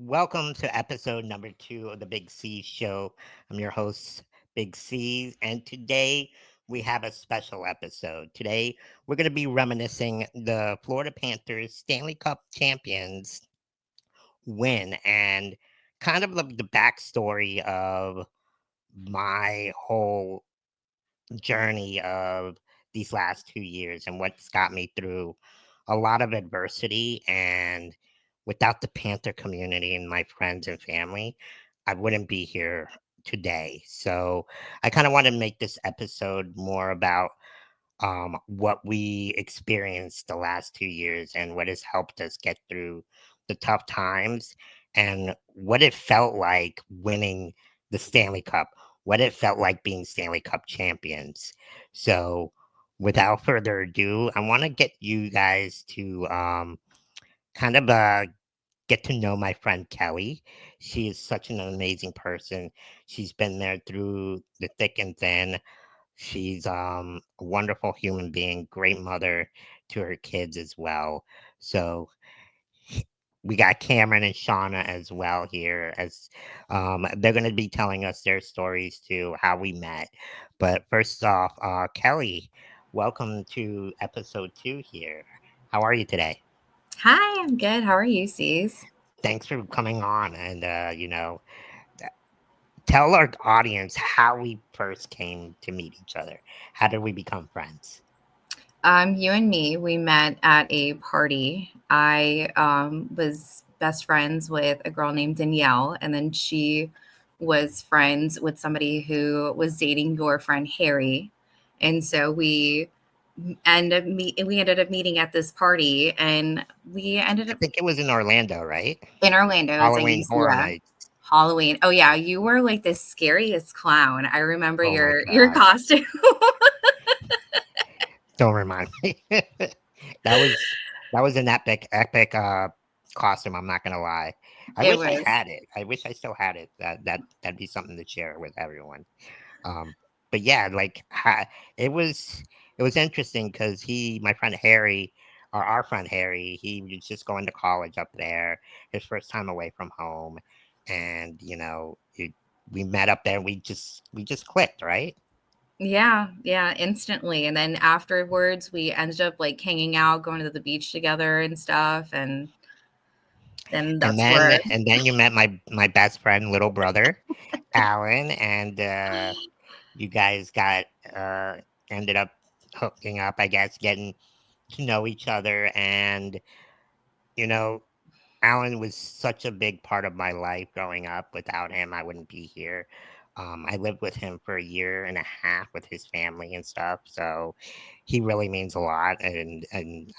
Welcome to episode number 2 of the Big C Show. I'm your host, Big C, and today we have a special episode. Today we're going to be reminiscing the Florida Panthers Stanley Cup champions win and kind of the backstory of my whole journey of these last 2 years and what's got me through a lot of adversity. And without the Panther community and my friends and family, I wouldn't be here today. So I kind of want to make this episode more about what we experienced the last 2 years and what has helped us get through the tough times and what it felt like winning the Stanley Cup, what it felt like being Stanley Cup champions. So, without further ado, I want to get you guys to kind of get to know my friend Kelli. She is such an amazing person. She's been there through the thick and thin. She's a wonderful human being, great mother to her kids as well. So we got Kameron and Shauna as well here, as they're going to be telling us their stories to how we met. But first off, Kelli, welcome to episode 2 here. How are you today? Hi, I'm good. How are you, C's? Thanks for coming on, and tell our audience how we first came to meet each other. How did we become friends? You and me, we met at a party. I was best friends with a girl named Danielle, and then she was friends with somebody who was dating your friend Harry. And so we ended up meeting at this party, and we ended I up think it was in Orlando, right? in Orlando. It's like Halloween Horror yeah, Nights. Halloween. Oh yeah, you were like the scariest clown. I remember Oh my your god. costume. Don't remind me. That was an epic costume, I'm not gonna lie. I It wish I was. had it. I wish I still had it. That'd be something to share with everyone. Um, but yeah, it was it was interesting because my friend Harry, or our friend Harry, he was just going to college up there, his first time away from home, and we met up there. We just clicked, right? Yeah, yeah, instantly. And then afterwards, we ended up like hanging out, going to the beach together and stuff. And then And that's then where, and then you met my best friend, little brother, Alan, and you guys got uh, ended up hooking up, I guess, getting to know each other, and you know Alan was such a big part of my life growing up. Without him, I wouldn't be here. I lived with him for a year and a half with his family and stuff, so he really means a lot, and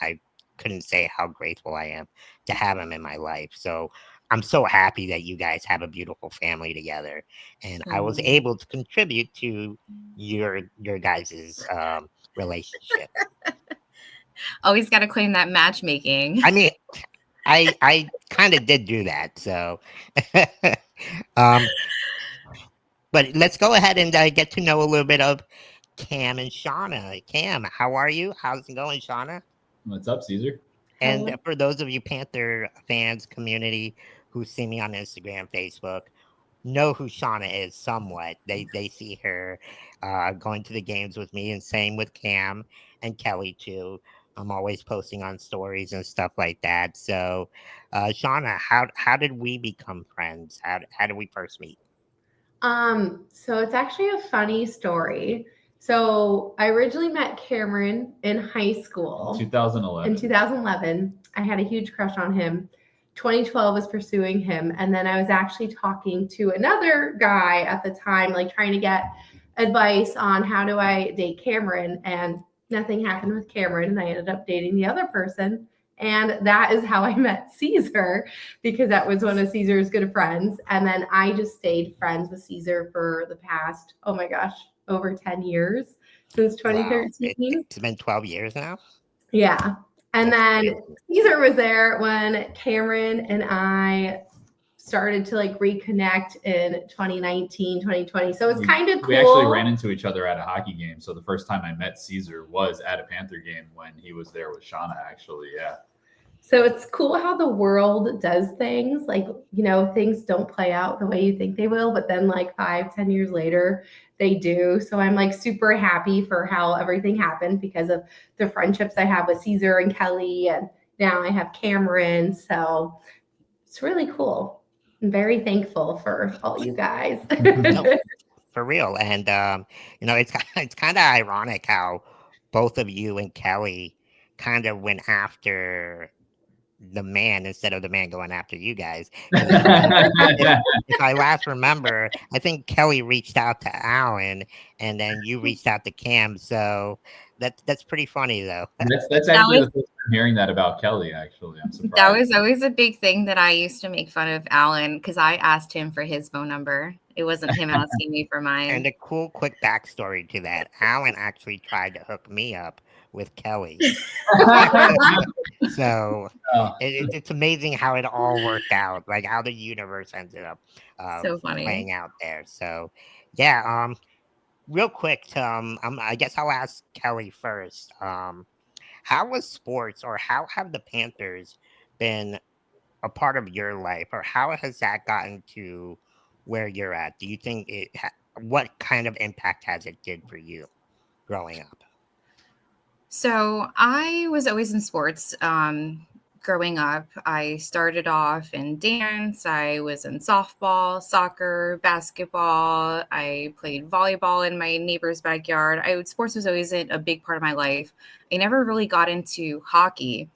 I couldn't say how grateful I am to have him in my life. So I'm so happy that you guys have a beautiful family together, and I was mm, able to contribute to your guys's relationship. always got to claim that matchmaking. I mean, I kind of did do that. So, um, but let's go ahead and get to know a little bit of Cam and Shauna. Cam, how are you? How's it going, Shauna? What's up, Cesar? And Hello. for those of you Panther fans community who see me on Instagram, Facebook, know who Shauna is somewhat. They see her going to the games with me, and same with Cam and Kelli too. I'm always posting on stories and stuff like that. So, Shauna, how did we become friends? How did we first meet? So it's actually a funny story. So I originally met Cameron in high In school in 2011. 2011. I had a huge crush on him. 2012 was pursuing him, and then I was actually talking to another guy at the time, like trying to get advice on how do I date Cameron, and nothing happened with Cameron, and I ended up dating the other person. And that is how I met Cesar because that was one of Cesar's good friends. And then I just stayed friends with Cesar for the past, oh my gosh, over 10 years since Wow, 2013. it's been 12 years now. Yeah. And That's then crazy. Cesar was there when Cameron and I started to like reconnect in 2019, 2020. So it's We, kind of we actually cool. ran into each other at a hockey game. So the first time I met Cesar was at a Panther game when he was there with Shauna, actually. Yeah. So it's cool how the world does things. Like, things don't play out the way you think they will, but then like 5, 10 years later, they do. So I'm like super happy for how everything happened because of the friendships I have with Cesar and Kelli. And now I have Kameron. So it's really cool. I'm very thankful for all you guys. No, for real. And it's it's kind of ironic how both of you and Kelly kind of went after the man instead of the man going after you guys. Because if I last remember, I think Kelly reached out to Alan, and then you reached out to Cam. So that's pretty funny, though. That's That actually was the first time hearing that about Kelly. Actually, I'm that surprised. was always a big thing that I used to make fun of Alan because I asked him for his phone number. It wasn't him asking me for And mine. a cool, quick backstory to that: Alan actually tried to hook me up with Kelly. So Oh, it's amazing how it all worked out, like how the universe ended up So funny. playing out there. So yeah, real quick, I guess I'll ask Kelly first. How was sports, or how have the Panthers been a part of your life, or how has that gotten to where you're at? Do you think what kind of impact has it did for you growing up? So I was always in sports. Growing up, I started off in dance. I was in softball, soccer, basketball. I played volleyball in my neighbor's backyard. Sports was always a big part of my life. I never really got into hockey.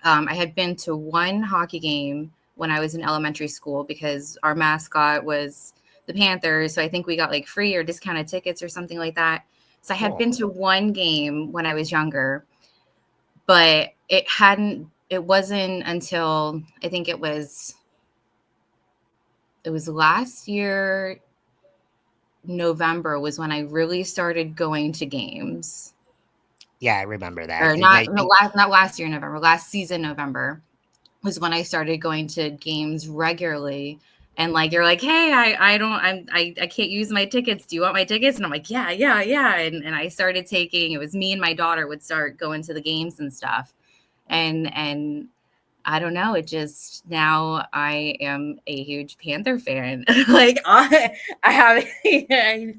I had been to one hockey game when I was in elementary school because our mascot was the Panthers. So I think we got like free or discounted tickets or something like that. So I had Cool. been to one game when I was younger, but it wasn't until I think it was last year, November was when I really started going to games. Yeah, I remember that. Or And I think not last year, November, last season, November was when I started going to games regularly. And like you're like, hey, I can't use my tickets. Do you want my tickets? And I'm like, yeah, yeah, yeah. And I started taking, it was me and my daughter would start going to the games and stuff. And I don't know, it just now I am a huge Panther fan. Like I have a I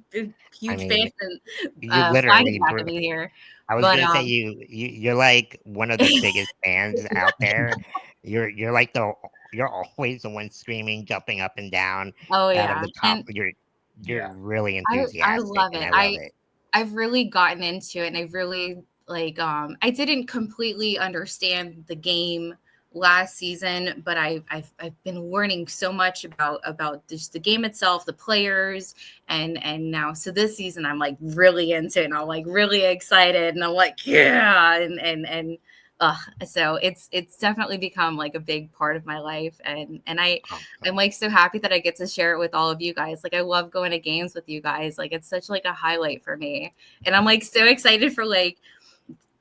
huge mean, fan and you flying in literally the back of me here. I was But gonna say you're like one of the biggest fans out there. You're like you're always the one screaming, jumping up and down oh out of yeah. the top. And You're yeah. really I enthusiastic, love and it. I love it. I've really gotten into it and I've really like I didn't completely understand the game last season, but I've been learning so much about just the game itself, the players, and now so this season I'm like really into it and I'm like really excited and I'm like yeah and so it's definitely become like a big part of my life and I'm like so happy that I get to share it with all of you guys. Like I love going to games with you guys. Like it's such like a highlight for me. And I'm like so excited for like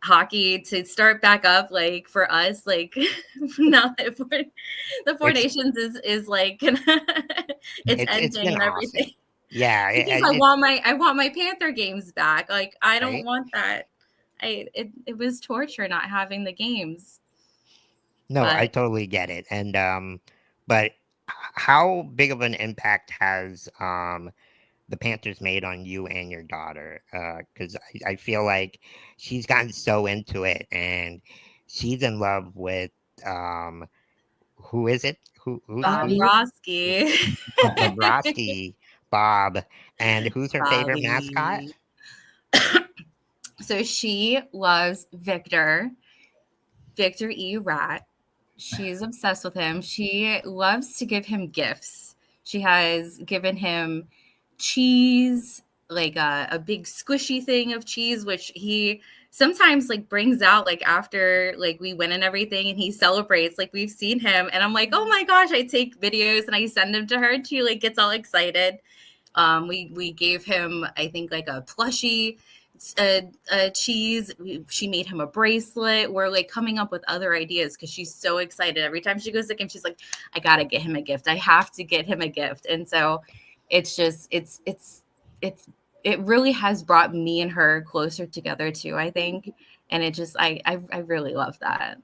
hockey to start back up like for us like now that the Four It's Nations is like it's it's ending been and awesome. everything. Yeah, Because I want my Panther games back. Like I don't right. want that. It was torture not having the games. No, I But totally get it. And but how big of an impact has the Panthers made on you and your daughter? Because I feel like she's gotten so into it, and she's in love with um, who is it? Who's Bob who's Bobby. Roski. Bobrovsky, Bob, and who's her favorite mascot? Bobby. So she loves Victor E. Rat. She's obsessed with him. She loves to give him gifts. She has given him cheese, like a big squishy thing of cheese, which he sometimes like brings out like after like we win and everything and he celebrates. Like we've seen him and I'm like, oh my gosh, I take videos and I send them to her and she like gets all excited. We gave him, I think, like a plushie cheese. She made him a bracelet. We're like coming up with other ideas because she's so excited. Every time she goes to game, she's like, I gotta get him a gift. I have to get him a gift. And so it's just it's it really has brought me and her closer together too, I think. And it just I really love that.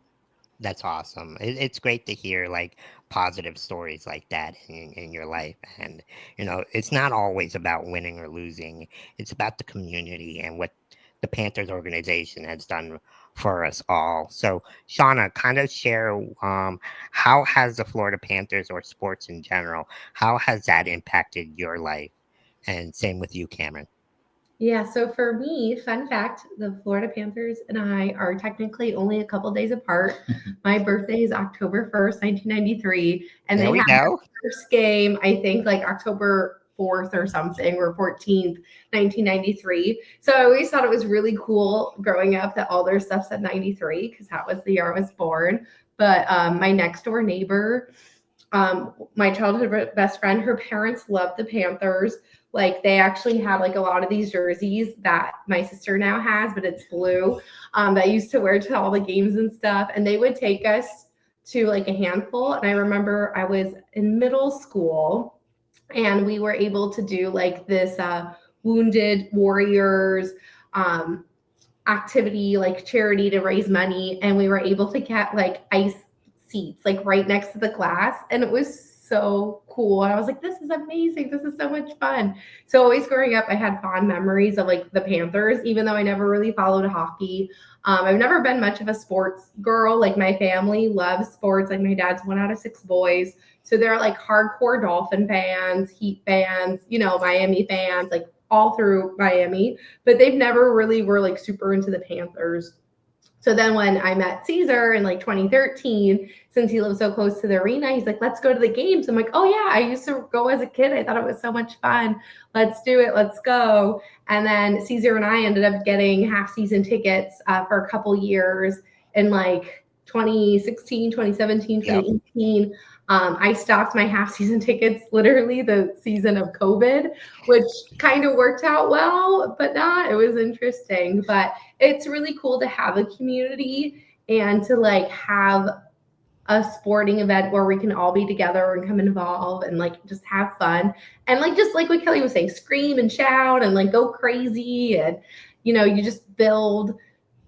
That's awesome. It's great to hear like positive stories like that in your life. And, it's not always about winning or losing, it's about the community and what the Panthers organization has done for us all. So, Shauna, kind of share how has the Florida Panthers or sports in general, how has that impacted your life? And same with you, Cameron. Yeah, so for me, fun fact, the Florida Panthers and I are technically only a couple days apart. My birthday is October 1st, 1993, and There they we had their go. first game, I think like October 4th or something, or 14th, 1993. So I always thought it was really cool growing up that all their stuff said 93 because that was the year I was born. But my next door neighbor, my childhood best friend, her parents loved the Panthers. Like they actually had like a lot of these jerseys that my sister now has, but it's blue. That I used to wear to all the games and stuff. And they would take us to like a handful. And I remember I was in middle school and we were able to do like this wounded warriors um, activity, like charity to raise money. And we were able to get like ice seats, like right next to the class. And it was so cool. And I was like, this is amazing. This is so much fun. So always growing up, I had fond memories of like the Panthers, even though I never really followed hockey. I've never been much of a sports girl. Like my family loves sports. Like my dad's one out of six boys. So they're like hardcore Dolphin fans, Heat fans, Miami fans, like all through Miami, but they've never really were like super into the Panthers. So then when I met Cesar in like 2013, since he lives so close to the arena, he's like, let's go to the games. I'm like, oh yeah, I used to go as a kid. I thought it was so much fun. Let's do it. Let's go. And then Cesar and I ended up getting half season tickets for a couple years in like 2016, 2017, Yep. 2018. I stopped my half season tickets literally the season of COVID, which kind of worked out well, but not. It was interesting. But it's really cool to have a community and to like have a sporting event where we can all be together and come involve and like just have fun and like just like what Kelli was saying, scream and shout and like go crazy and you just build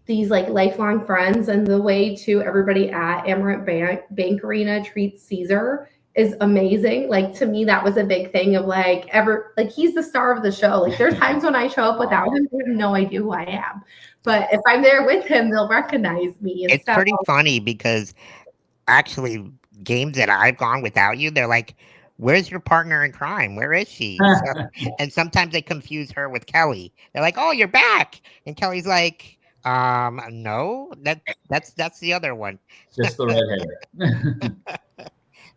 these like lifelong friends. And the way to everybody at Amarant Bank Arena treats Cesar is amazing. Like to me, that was a big thing of like he's the star of the show. Like there's times when I show up without him, they have no idea who I am. But if I'm there with him, they'll recognize me and It's stuff. pretty funny because actually games that I've gone without you, they're like, "Where's your partner in crime? Where is she?" So, and sometimes they confuse her with Kelli. They're like, "Oh, you're back," and Kelly's like, no, that's the other one." Just the red hair.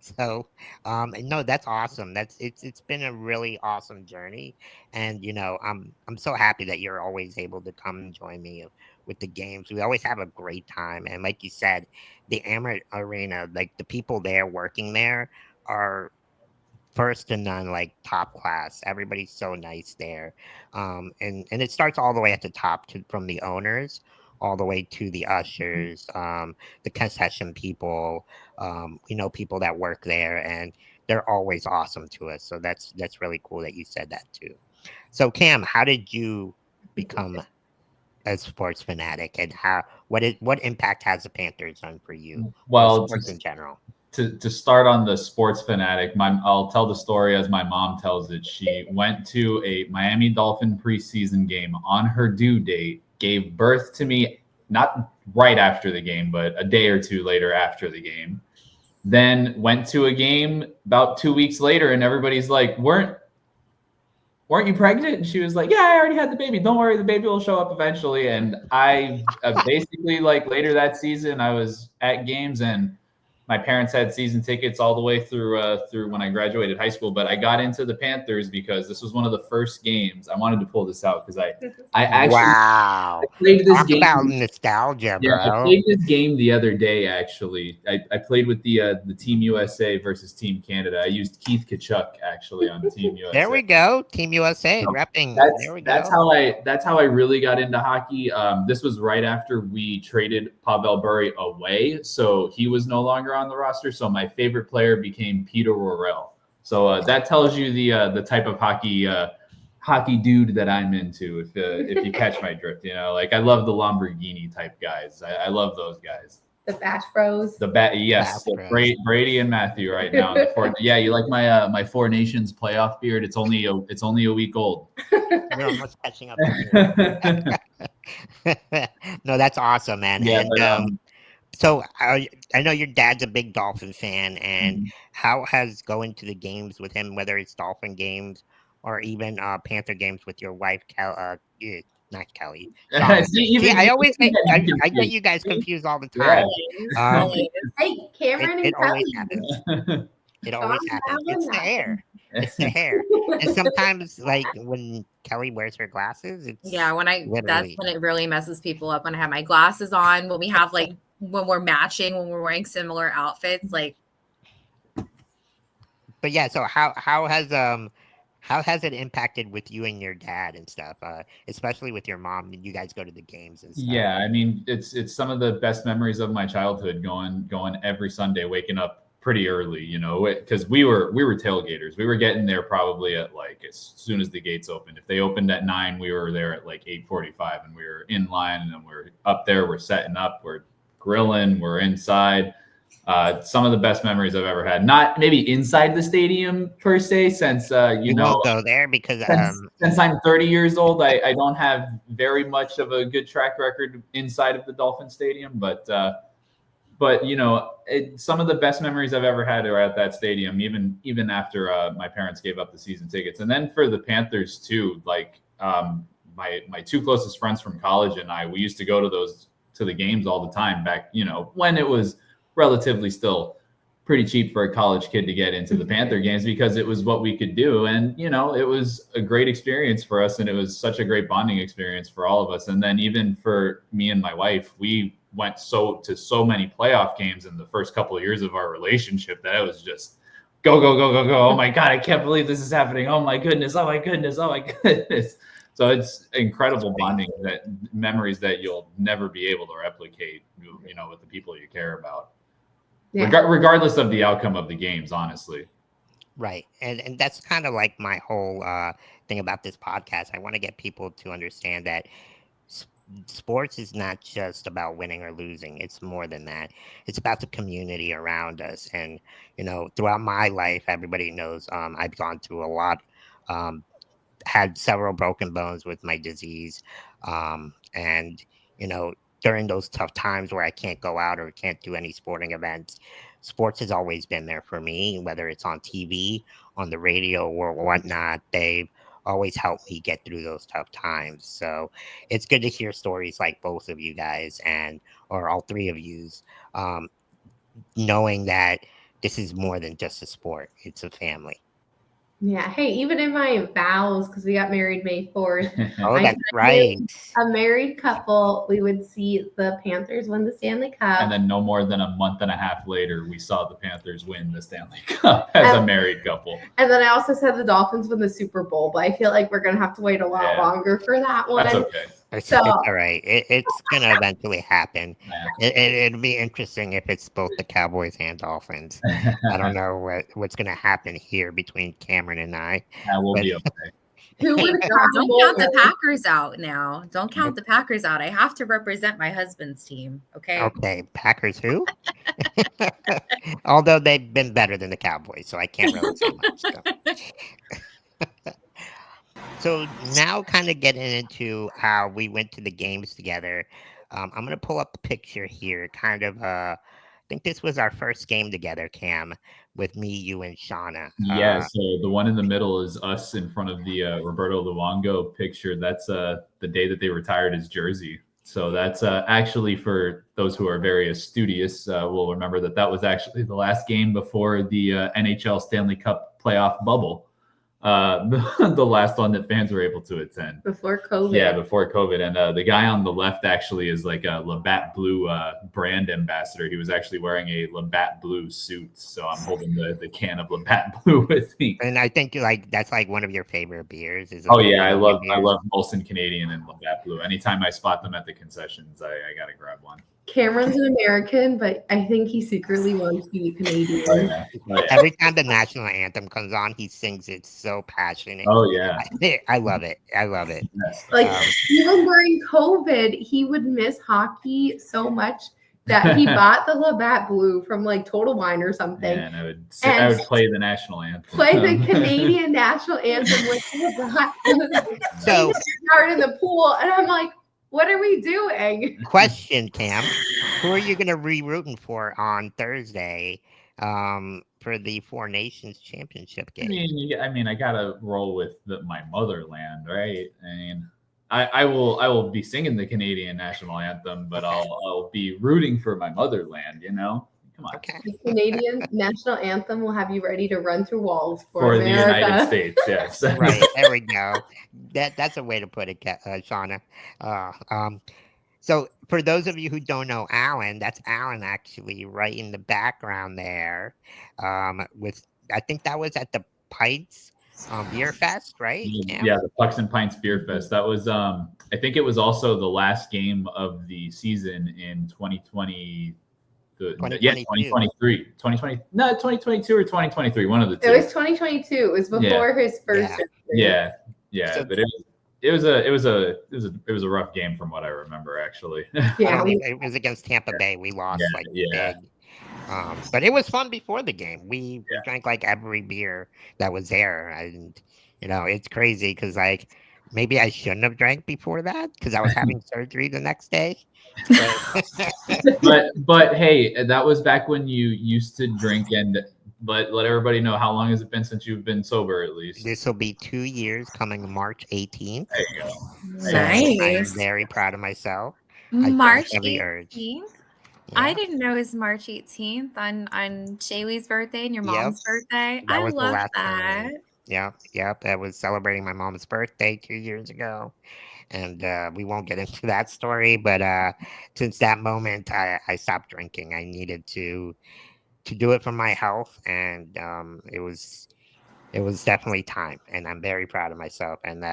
So, no, that's awesome. It's been a really awesome journey, and I'm so happy that you're always able to come and join me with the games. We always have a great time, and like you said, the Amateur Arena, like the people there working there are first to none, like top class. Everybody's so nice there, and it starts all the way at the top from the owners all the way to the ushers, the concession people, people that work there, and they're always awesome to us. So that's really cool that you said that too. So Cam, how did you become a sports fanatic, and what impact has the Panthers done for you or Well, sports in general? to start on the sports fanatic, I'll tell the story as my mom tells it. She went to a Miami Dolphin preseason game on her due date, gave birth to me not right after the game, but a day or two later after the game. Then went to a game about 2 weeks later, and everybody's like, weren't you pregnant? And she was like, yeah, I already had the baby. Don't worry, the baby will show up eventually. And I basically, like, later that season, I was at games, and my parents had season tickets all the way through when I graduated high school. But I got into the Panthers because this was one of the first games. I wanted to pull this out because I actually Wow. played this Talk game. about nostalgia, Yeah, I bro. played this game the other day. Actually, I played with the Team USA versus Team Canada. I used Keith Kachuk actually on Team USA. There we go. Team USA repping. There we That's go. how I really got into hockey. This was right after we traded Pavel Bure away, so he was no longer on the roster. So my favorite player became Peter Worrell. So that tells you the type of hockey dude that I'm into. If you catch my drift, like I love the Lamborghini type guys. I love those guys. The Bash Bros. Yes, Bash Bros. Brady and Matthew right now. Yeah, you like my Four Nations playoff beard? It's only a week old. You're almost catching up to me. No, that's awesome, man. Yeah, And but so I know your dad's a big Dolphin fan, and mhm. how has going to the games with him, whether it's Dolphin games or even Panther games with your wife, not Kelly, Shauna. See, See, I always even getting I get confused. you guys confused all the Yeah. time. Um, Always. Hey, it, Cameron and it always Kelly. happens. It Sean always and happens. Alan, It's the hair. It's the hair. And sometimes, like when Kelly wears her glasses, Yeah, it's that's literally when it really messes people up when I have my glasses on, when we have like when we're matching, when we're wearing similar outfits, like but yeah, so how has it impacted with you and your dad and stuff? Especially with your mom, you guys go to the games and stuff. Yeah, I mean, it's some of the best memories of my childhood going every Sunday, waking up pretty early, because we were tailgaters. We were getting there probably at like as soon as the gates opened. If they opened at 9, we were there at like 8:45, and we were in line, and then we're up there, we're setting up, we're grilling, we're inside. Some of the best memories I've ever had. Not maybe inside the stadium per se, since We won't go there because since I'm 30 years old, I don't have very much of a good track record inside of the Dolphin Stadium, but some of the best memories I've ever had are at that stadium, even after my parents gave up the season tickets. And then for the Panthers too, like my two closest friends from college and we used to go to the games all the time back, when it was relatively still pretty cheap for a college kid to get into the Panther games, because it was what we could do. And, it was a great experience for us. And it was such a great bonding experience for all of us. And then even for me and my wife, we went to so many playoff games in the first couple of years of our relationship that it was just go, go, go, go, go. Oh my God, I can't believe this is happening. Oh my goodness. Oh my goodness. Oh my goodness. So it's incredible bonding, that memories that you'll never be able to replicate, with the people you care about. Yeah. Regardless of the outcome of the games, honestly. Right. And that's kind of like my whole thing about this podcast. I want to get people to understand that sports is not just about winning or losing. It's more than that. It's about the community around us. And, throughout my life, everybody knows I've gone through a lot, had several broken bones with my disease. And, during those tough times where I can't go out or can't do any sporting events, sports has always been there for me, whether it's on TV, on the radio, or whatnot. They've always helped me get through those tough times. So it's good to hear stories like both of you guys or all three of yous, knowing that this is more than just a sport. It's a family. Yeah. Hey, even in my vows, because we got married May 4th. Oh, that's right. A married couple, we would see the Panthers win the Stanley Cup. And then no more than a month and a half later, we saw the Panthers win the Stanley Cup as a married couple. And then I also said the Dolphins win the Super Bowl, but I feel like we're going to have to wait a lot longer for that one. That's okay. It's all right. It's going to eventually happen. Yeah. It'll be interesting if it's both the Cowboys and Dolphins. I don't know what's going to happen here between Kameron and I. We'll be okay. Don't count the Packers out now. Don't count the Packers out. I have to represent my husband's team. Okay. Okay. Packers who? Although they've been better than the Cowboys, so I can't really say much. So now kind of getting into how we went to the games together. I'm going to pull up the picture here. Kind of, I think this was our first game together, Cam, with me, you, and Shauna. Yeah, so the one in the middle is us in front of the Roberto Luongo picture. That's the day that they retired his jersey. So that's actually, for those who are very studious, will remember that was actually the last game before the NHL Stanley Cup playoff bubble. The last one that fans were able to attend before COVID. Yeah, before COVID. And the guy on the left actually is like a Labatt Blue brand ambassador. He was actually wearing a Labatt Blue suit, so I'm holding the can of Labatt Blue with me. And I think that's like one of your favorite beers. I love Molson Canadian and Labatt Blue. Anytime I spot them at the concessions, I gotta grab one. Cameron's an American, but I think he secretly wants to be Canadian. Oh, yeah. Every time the national anthem comes on, he sings it so passionate. Oh, yeah. I love it. I love it. Like, even during COVID, he would miss hockey so much that he bought the Labatt Blue from like Total Wine or something. And I And would play the national anthem. play the Canadian national anthem with Labatt So, yard in the pool. And I'm like, what are we doing? question, Cam, who are you going to be rooting for on Thursday for the Four Nations Championship game? I mean, I gotta roll with my motherland, right? I mean, I will be singing the Canadian national anthem, but I'll be rooting for my motherland. You know, come on. Okay. The Canadian national anthem will have you ready to run through walls For the America. United States, yes. Right, there we go. That's a way to put it, Shauna. So for those of you who don't know Alan, that's Alan actually right in the background there. With I think that was at the Pints Beer Fest, right, Cam? Yeah, the Pucks and Pints Beer Fest. That was I think it was also the last game of the season in 2020. 2023. 2020. No, 2022 or 2023. One of the two. It was 2022. It was before his first. Yeah. So- But it was a rough game from what I remember, actually. Yeah, it was against Tampa Bay. We lost Yeah. big. But it was fun before the game. We drank like every beer that was there, and it's crazy because like maybe I shouldn't have drank before that because I was having surgery the next day. But hey, that was back when you used to drink. And but let everybody know, how long has it been since you've been sober, at least? This will be 2 years coming March 18th. There you go. So I'm Nice. very proud of myself. March have the urge. 18th? Yeah. I didn't know it was March 18th on Shaylee's birthday and your mom's birthday. That I was the love last that. time. Yep. I was celebrating my mom's birthday 2 years ago. And we won't get into that story, but since that moment, I stopped drinking. I needed to do it for my health, and it was definitely time. And I'm very proud of myself, and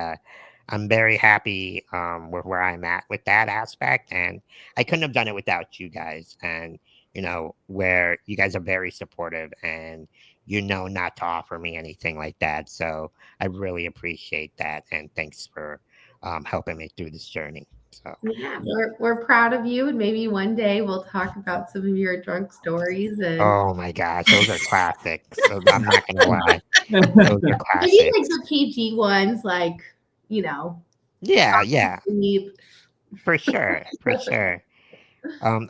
I'm very happy with where I'm at with that aspect. And I couldn't have done it without you guys, and where you guys are very supportive, and not to offer me anything like that. So I really appreciate that, and thanks for helping me through this journey. So yeah, we're proud of you, and maybe one day we'll talk about some of your drunk stories. And oh my gosh, those are classics. So I'm not gonna lie, those are maybe classics. like the PG ones, like Yeah, sleep. for sure.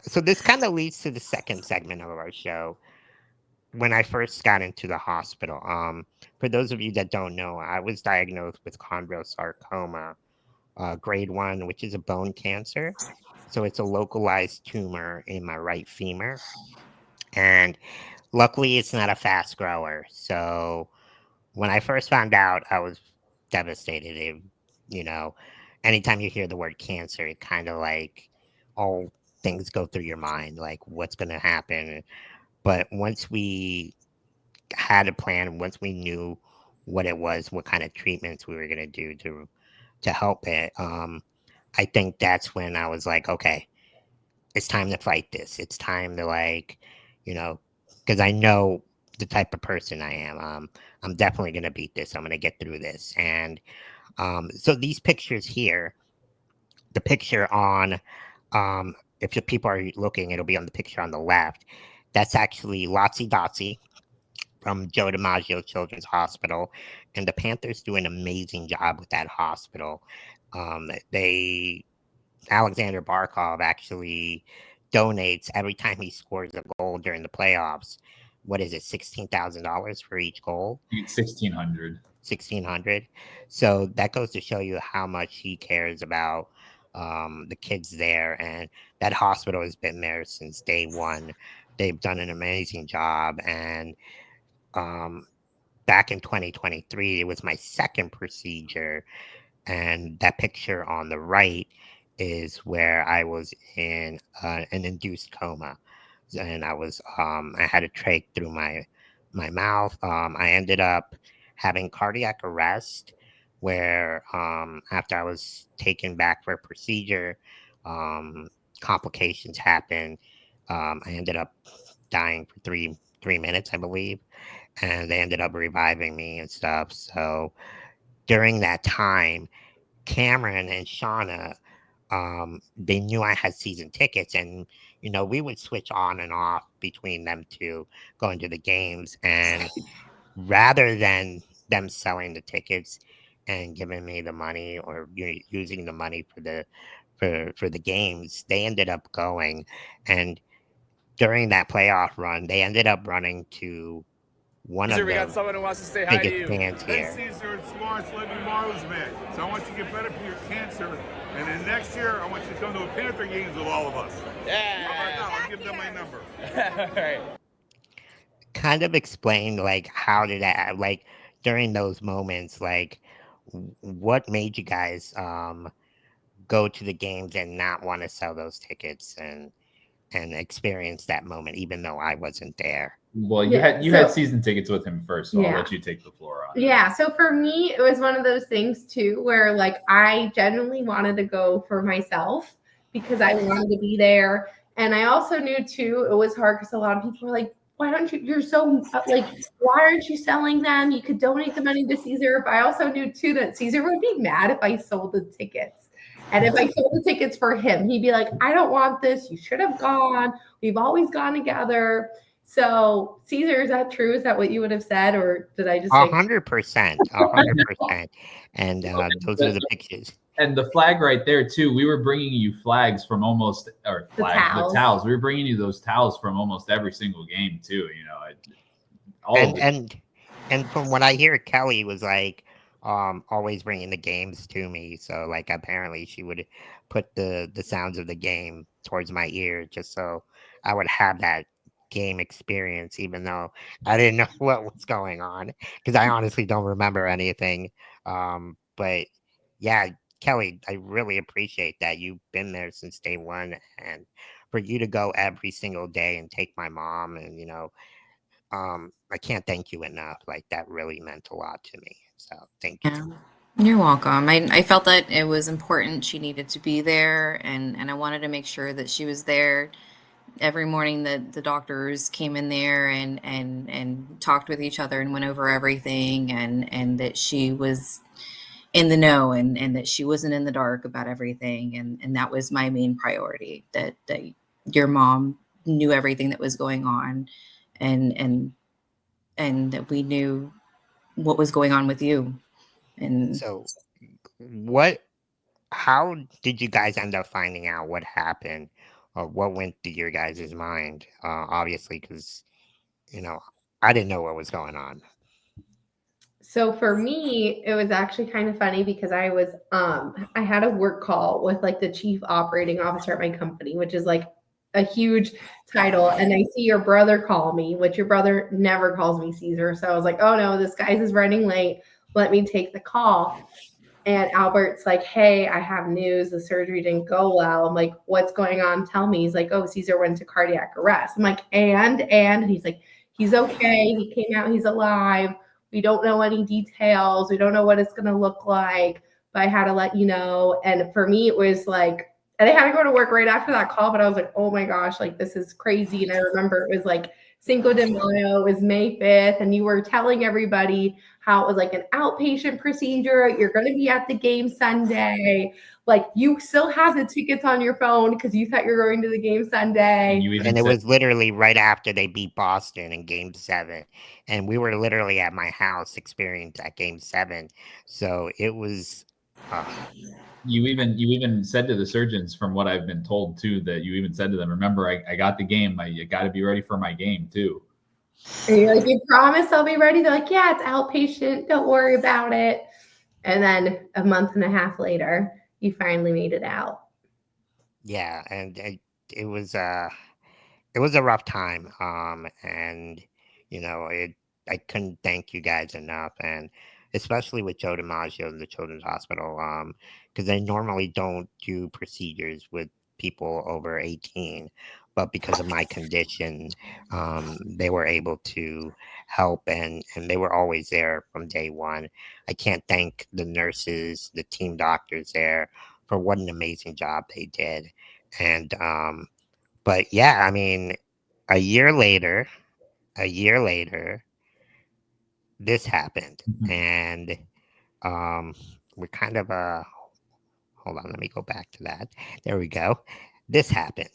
So this kind of leads to the second segment of our show. When I first got into the hospital, for those of you that don't know, I was diagnosed with chondrosarcoma, grade 1, which is a bone cancer. So it's a localized tumor in my right femur, and luckily it's not a fast grower. So when I first found out, I was devastated. Anytime you hear the word cancer, it kind of like all things go through your mind, like what's going to happen. But once we had a plan, once we knew what it was, what kind of treatments we were going to do to help it, I think that's when I was like, okay, it's time to fight this. It's time to because I know the type of person I am. I'm definitely going to beat this. I'm going to get through this. And so these pictures here, the picture on, if the people are looking, it'll be on the picture on the left. That's actually Lotsie Dotsie from Joe DiMaggio Children's Hospital. And the Panthers do an amazing job with that hospital. Alexander Barkov actually donates every time he scores a goal during the playoffs. What is it, $16,000 for each goal? 1,600. 1,600. So that goes to show you how much he cares about the kids there. And that hospital has been there since day one. They've done an amazing job. And back in 2023, it was my second procedure. And that picture on the right is where I was in an induced coma, and I had a trach through my mouth. I ended up having cardiac arrest, where after I was taken back for a procedure, complications happened. I ended up dying for three minutes, I believe, and they ended up reviving me and stuff. So during that time, Kameron and Shauna they knew I had season tickets, and we would switch on and off between them two going to the games. And rather than them selling the tickets and giving me the money, or using the money for the games, they ended up going. And during that playoff run, they ended up running to one Cesar, of we got the someone who wants to say hi to biggest you. fans Hey here. Cesar, it's Lawrence Levy Marlins man. So I want you to get better for your cancer. And then next year, I want you to come to a Panther games with all of us. Yeah. How about that? I'll give them my number. All right. Kind of explain, like, how did that, like, during those moments, like, what made you guys go to the games and not want to sell those tickets, and experience that moment even though I wasn't there. Well, you Yeah, had so- season tickets with him first, so I'll Yeah. let you take the floor on it. Yeah, so for me, it was one of those things too where like I genuinely wanted to go for myself because I wanted to be there. And I also knew too, it was hard because a lot of people were like, why don't you, you're so like, why aren't you selling them? You could donate the money to Caesar. But I also knew too that Caesar would be mad if I sold the tickets. And if I sold the tickets for him, he'd be like, I don't want this. You should have gone. We've always gone together. So, Caesar, is that true? Is that what you would have said, or did I just say 100%, 100%. And those are the pictures. And the flag right there too. We were bringing you flags from almost, or The flags, the towels. towels. We were bringing you those towels from almost every single game too. All and of it. and from what I hear, Kelly was like always bringing the games to me. So, like, apparently she would put the sounds of the game towards my ear just so I would have that game experience, even though I didn't know what was going on, because I honestly don't remember anything. But yeah, Kelly, I really appreciate that you've been there since day one, and for you to go every single day and take my mom, and I can't thank you enough. Like, that really meant a lot to me. So thank you. Yeah. You're welcome. I felt that it was important. She needed to be there, and I wanted to make sure that she was there every morning. That the doctors came in there and talked with each other and went over everything, and that she was in the know, and that she wasn't in the dark about everything, and that was my main priority. That your mom knew everything that was going on, and that we knew what was going on with you. And So what? How did you guys end up finding out what happened, or what went through your guys' mind? Obviously, because you know I didn't know what was going on. So for me, it was actually kind of funny because I had a work call with like the chief operating officer at my company, which is like a huge title. And I see your brother call me, which your brother never calls me Caesar. So I was like, oh no, this guy's is running late. Let me take the call. And Albert's like, hey, I have news. The surgery didn't go well. I'm like, what's going on? Tell me. He's like, oh, Caesar went to cardiac arrest. I'm like, and he's like, he's okay. He came out. He's alive. We don't know any details. We don't know what it's going to look like, but I had to let you know. And for me, it was like, and I had to go to work right after that call, but I was like, oh my gosh, like this is crazy. And I remember it was like Cinco de Mayo, it was May 5th, and you were telling everybody how it was like an outpatient procedure. You're going to be at the game Sunday. Like you still have the tickets on your phone because you thought you're going to the game Sunday. And it was literally right after they beat Boston in Game 7, and we were literally at my house experiencing that Game 7. So it was. You even said to the surgeons, from what I've been told too, that you even said to them, remember, I got the game. You got to be ready for my game too. And you're like, you promise I'll be ready? They're like, yeah, it's outpatient. Don't worry about it. And then a month and a half later, you finally made it out. Yeah, and it was a rough time. And I couldn't thank you guys enough, and especially with Joe DiMaggio and the Children's Hospital, because they normally don't do procedures with people over 18, but because of my condition, they were able to help, and they were always there from day one. I can't thank the nurses, the team doctors there, for what an amazing job they did. And but yeah, I mean, a year later, a year later, this happened, and we're kind of hold on, let me go back to that. There we go. This happened.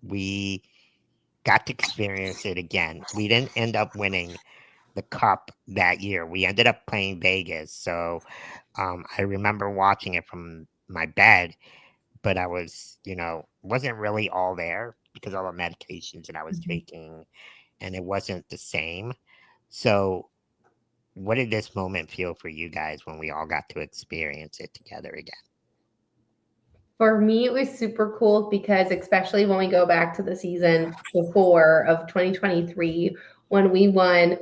We got to experience it again. We didn't end up winning the cup that year. We ended up playing Vegas. So I remember watching it from my bed, but I was, wasn't really all there because all the medications that I was taking, and it wasn't the same. So, what did this moment feel for you guys when we all got to experience it together again? For me, it was super cool because especially when we go back to the season before of 2023, when we won,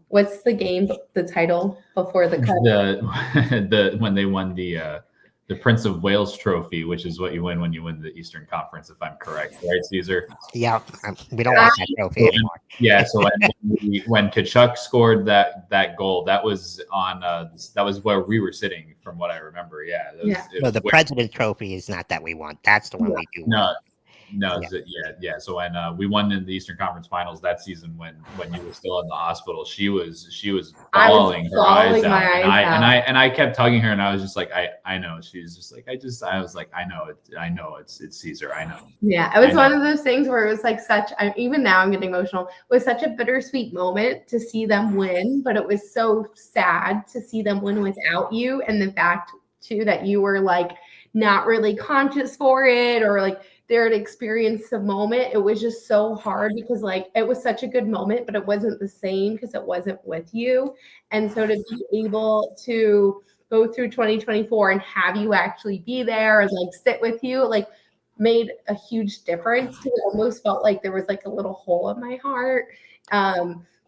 what's the game, the title before the cup? The when they won the Prince of Wales trophy, which is what you win when you win the Eastern Conference, if I'm correct, right, Cesar? Yeah, we don't want that trophy anymore. Yeah, so when Kachuk scored that goal, that was where we were sitting, from what I remember. Yeah, No, the President Trophy is not that we want. That's the one we do want. No, yeah. So when we won in the Eastern Conference Finals that season, when you were still in the hospital, she was bawling her eyes out, and I kept tugging her, and I was just like, I know. She was just like, I was like, I know, it's Cesar, I know. Yeah, it was one of those things where it was like even now I'm getting emotional. It was such a bittersweet moment to see them win, but it was so sad to see them win without you, and the fact too that you were like not really conscious for it, or like there to experience the moment. It was just so hard because like it was such a good moment, but it wasn't the same because it wasn't with you. And so to be able to go through 2024 and have you actually be there and like sit with you, like made a huge difference. It almost felt like there was like a little hole in my heart.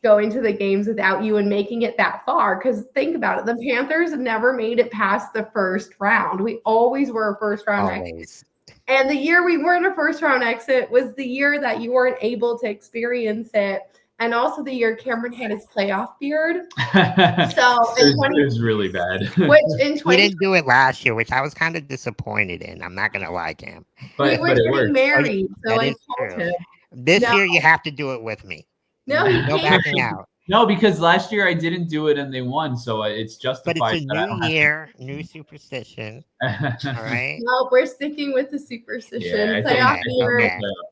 Going to the games without you and making it that far. Because think about it, the Panthers never made it past the first round. We always were a first round exit. And the year we weren't a first round exit was the year that you weren't able to experience it. And also the year Kameron had his playoff beard. So it was really bad. We didn't do it last year, which I was kind of disappointed in. I'm not gonna lie, Cam. But it worked. Married, so I told him. This year you have to do it with me. No, no backing out. No, because last year I didn't do it and they won, so it's justified. But it's a new year, new superstition. All right. No, we're sticking with the superstition. Playoff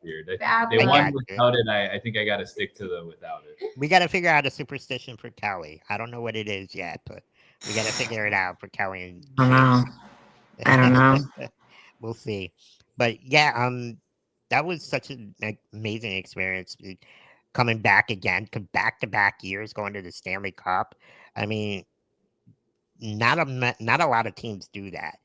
beard. They won without it. I think I got to stick to the without it. We got to figure out a superstition for Kelli. I don't know what it is yet, but we got to figure it out for Kelli. I don't know. We'll see. But yeah, that was such an amazing experience. Coming back again, back-to-back years, going to the Stanley Cup. I mean, not a lot of teams do that.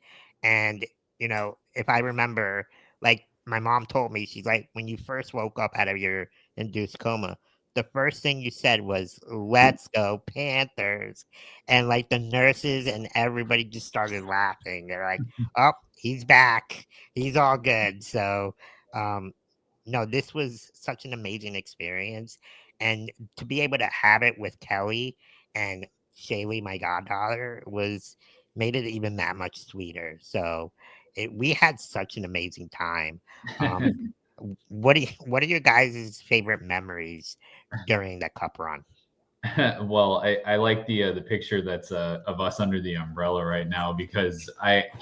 And, if I remember, like my mom told me, she's like, when you first woke up out of your induced coma, the first thing you said was, "Let's go Panthers." And like the nurses and everybody just started laughing. They're like, "Oh, he's back. He's all good." So, no, this was such an amazing experience. And to be able to have it with Kelli and Shaylee, my goddaughter, made it even that much sweeter. So we had such an amazing time. What are your guys' favorite memories during that cup run? Well, I like the picture that's of us under the umbrella right now, because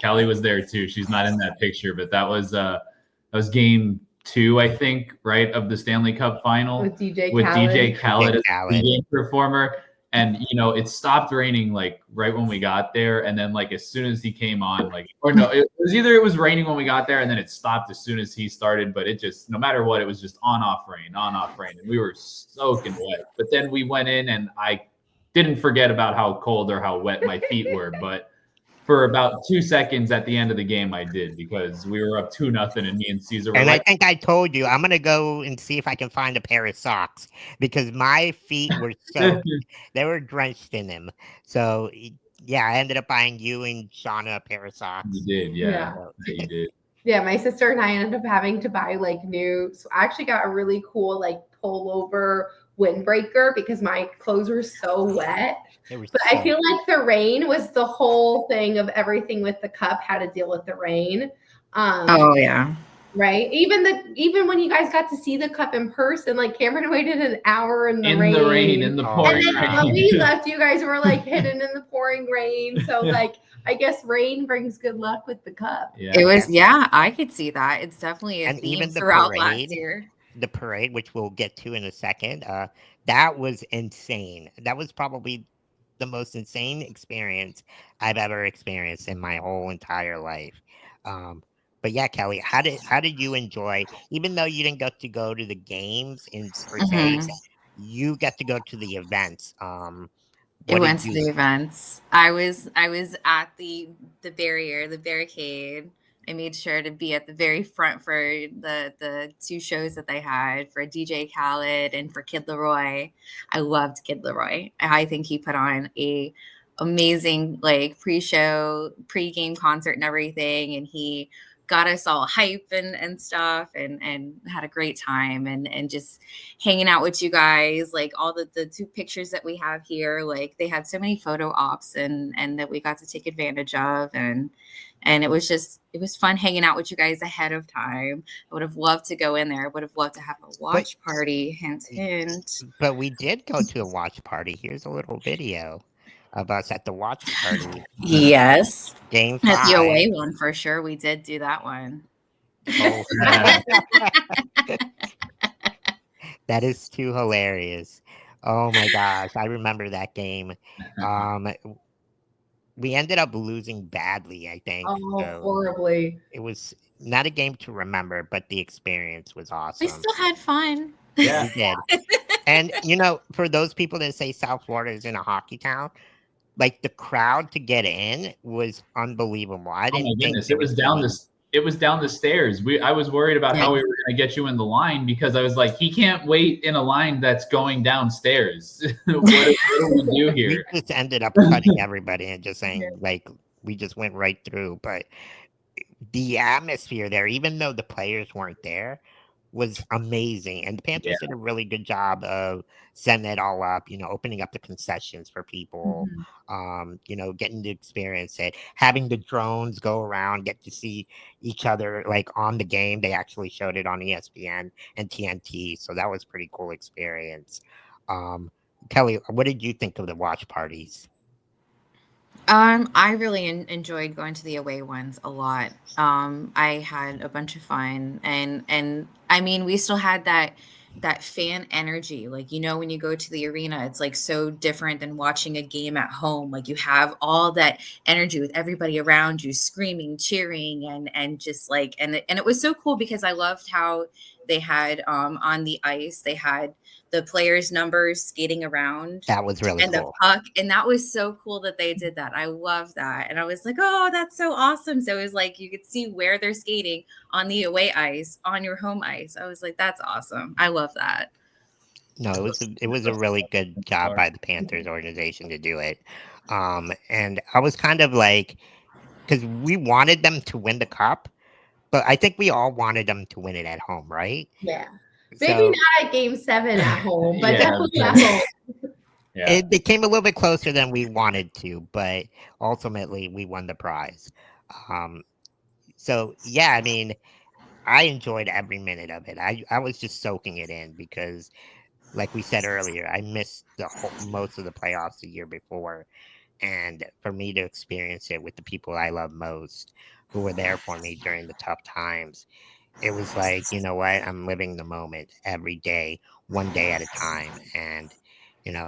Kelli was there too. She's not in that picture, but that was game 2, I think, right, of the Stanley Cup final with DJ Khaled as the game performer. And it stopped raining like right when we got there, and then like as soon as he came on, it was raining when we got there, and then it stopped as soon as he started. But it just, no matter what, it was just on off rain, and we were soaking wet. But then we went in, and I didn't forget about how cold or how wet my feet were, but for about 2 seconds at the end of the game, I did, because we were up 2-0, and me and Cesar were I think I told you I'm gonna go and see if I can find a pair of socks, because my feet were soaked. They were drenched in them. So yeah, I ended up buying you and Shauna a pair of socks. You did, yeah. You did. Yeah, my sister and I ended up having to buy like new. So I actually got a really cool like pullover windbreaker because my clothes were so wet. But I feel like the rain was the whole thing of everything with the cup, how to deal with the rain. Oh yeah. Right. Even when you guys got to see the cup in person, like Kameron waited an hour in the rain, in the pouring rain. And then when we left, you guys were like hidden in the pouring rain. So like I guess rain brings good luck with the cup. Yeah. It was, yeah, I could see that. It's definitely a And theme even throughout last year. the parade, which we'll get to in a second, that was insane. That was probably the most insane experience I've ever experienced in my whole entire life. Um, but yeah, Kelly, how did you enjoy? Even though you didn't get to go to the games in per se, Mhm. you get to go to the events. It What did went to you? the events. I was at the barrier, the barricade. I made sure to be at the very front for the two shows that they had for DJ Khaled and for Kid Leroy. I loved Kid Leroy. I think he put on a amazing like pre-show, pre-game concert and everything, and he got us all hype and stuff and had a great time and just hanging out with you guys, like all the two pictures that we have here, like they had so many photo ops and that we got to take advantage of, and it was fun hanging out with you guys ahead of time. I would have loved to go in there. I would have loved to have a But watch party, hint hint. but we did go to a watch party. Here's a little video of us at the watch party, Yes, game at the 5. away one for sure, we did do that one. Oh, that is too hilarious. Oh my gosh, I remember that game. Um, we ended up losing badly, I think. Oh, So horribly. it was not a game to remember, but the experience was We awesome. still had fun. Yeah. We did. And for those people that say South Florida is in a hockey town, like the crowd to get in was unbelievable. I Oh my didn't think goodness! there It was was gonna down be. this. It was down the stairs. I was worried about how we were going to get you in the line because I was like, he can't wait in a line that's going downstairs. What do we do We here? just ended up cutting everybody and just saying like we just went right through. But the atmosphere there, even though the players weren't there, was amazing. And the Yeah. Panthers did a really good job of setting it all up, opening up the concessions for people, Mhm. getting to experience it, having the drones go around, get to see each other like on the game. They actually showed it on ESPN and TNT. So that was pretty cool experience. Um, Kelly, what did you think of the watch parties? I really enjoyed going to the away ones a lot. I had a bunch of fun, and I mean, we still had that fan energy. Like when you go to the arena, it's like so different than watching a game at home. Like you have all that energy with everybody around you, screaming, cheering, and just like and it was so cool because I loved how they had on the ice they had the players' numbers skating around That was really and the cool. puck. And that was so cool that they did that. I love that. And I was like, oh, that's so awesome. So it was like you could see where they're skating on the away ice, on your home ice. I was like, that's awesome. I love that. No, it was a really good job by the Panthers organization to do it. And I was kind of like, because we wanted them to win the cup, but I think we all wanted them to win it at home, right? Yeah. Maybe So not at game 7 at home, but Yeah. definitely at home. Yeah. it came a little bit closer than we wanted to, but ultimately we won the prize. Um, so yeah, I mean, I enjoyed every minute of it. I was just soaking it in because, like we said earlier, I missed most of the playoffs the year before. And for me to experience it with the people I love most who were there for me during the tough times, it was like, you know what? I'm living the moment every day, one day at a time. And,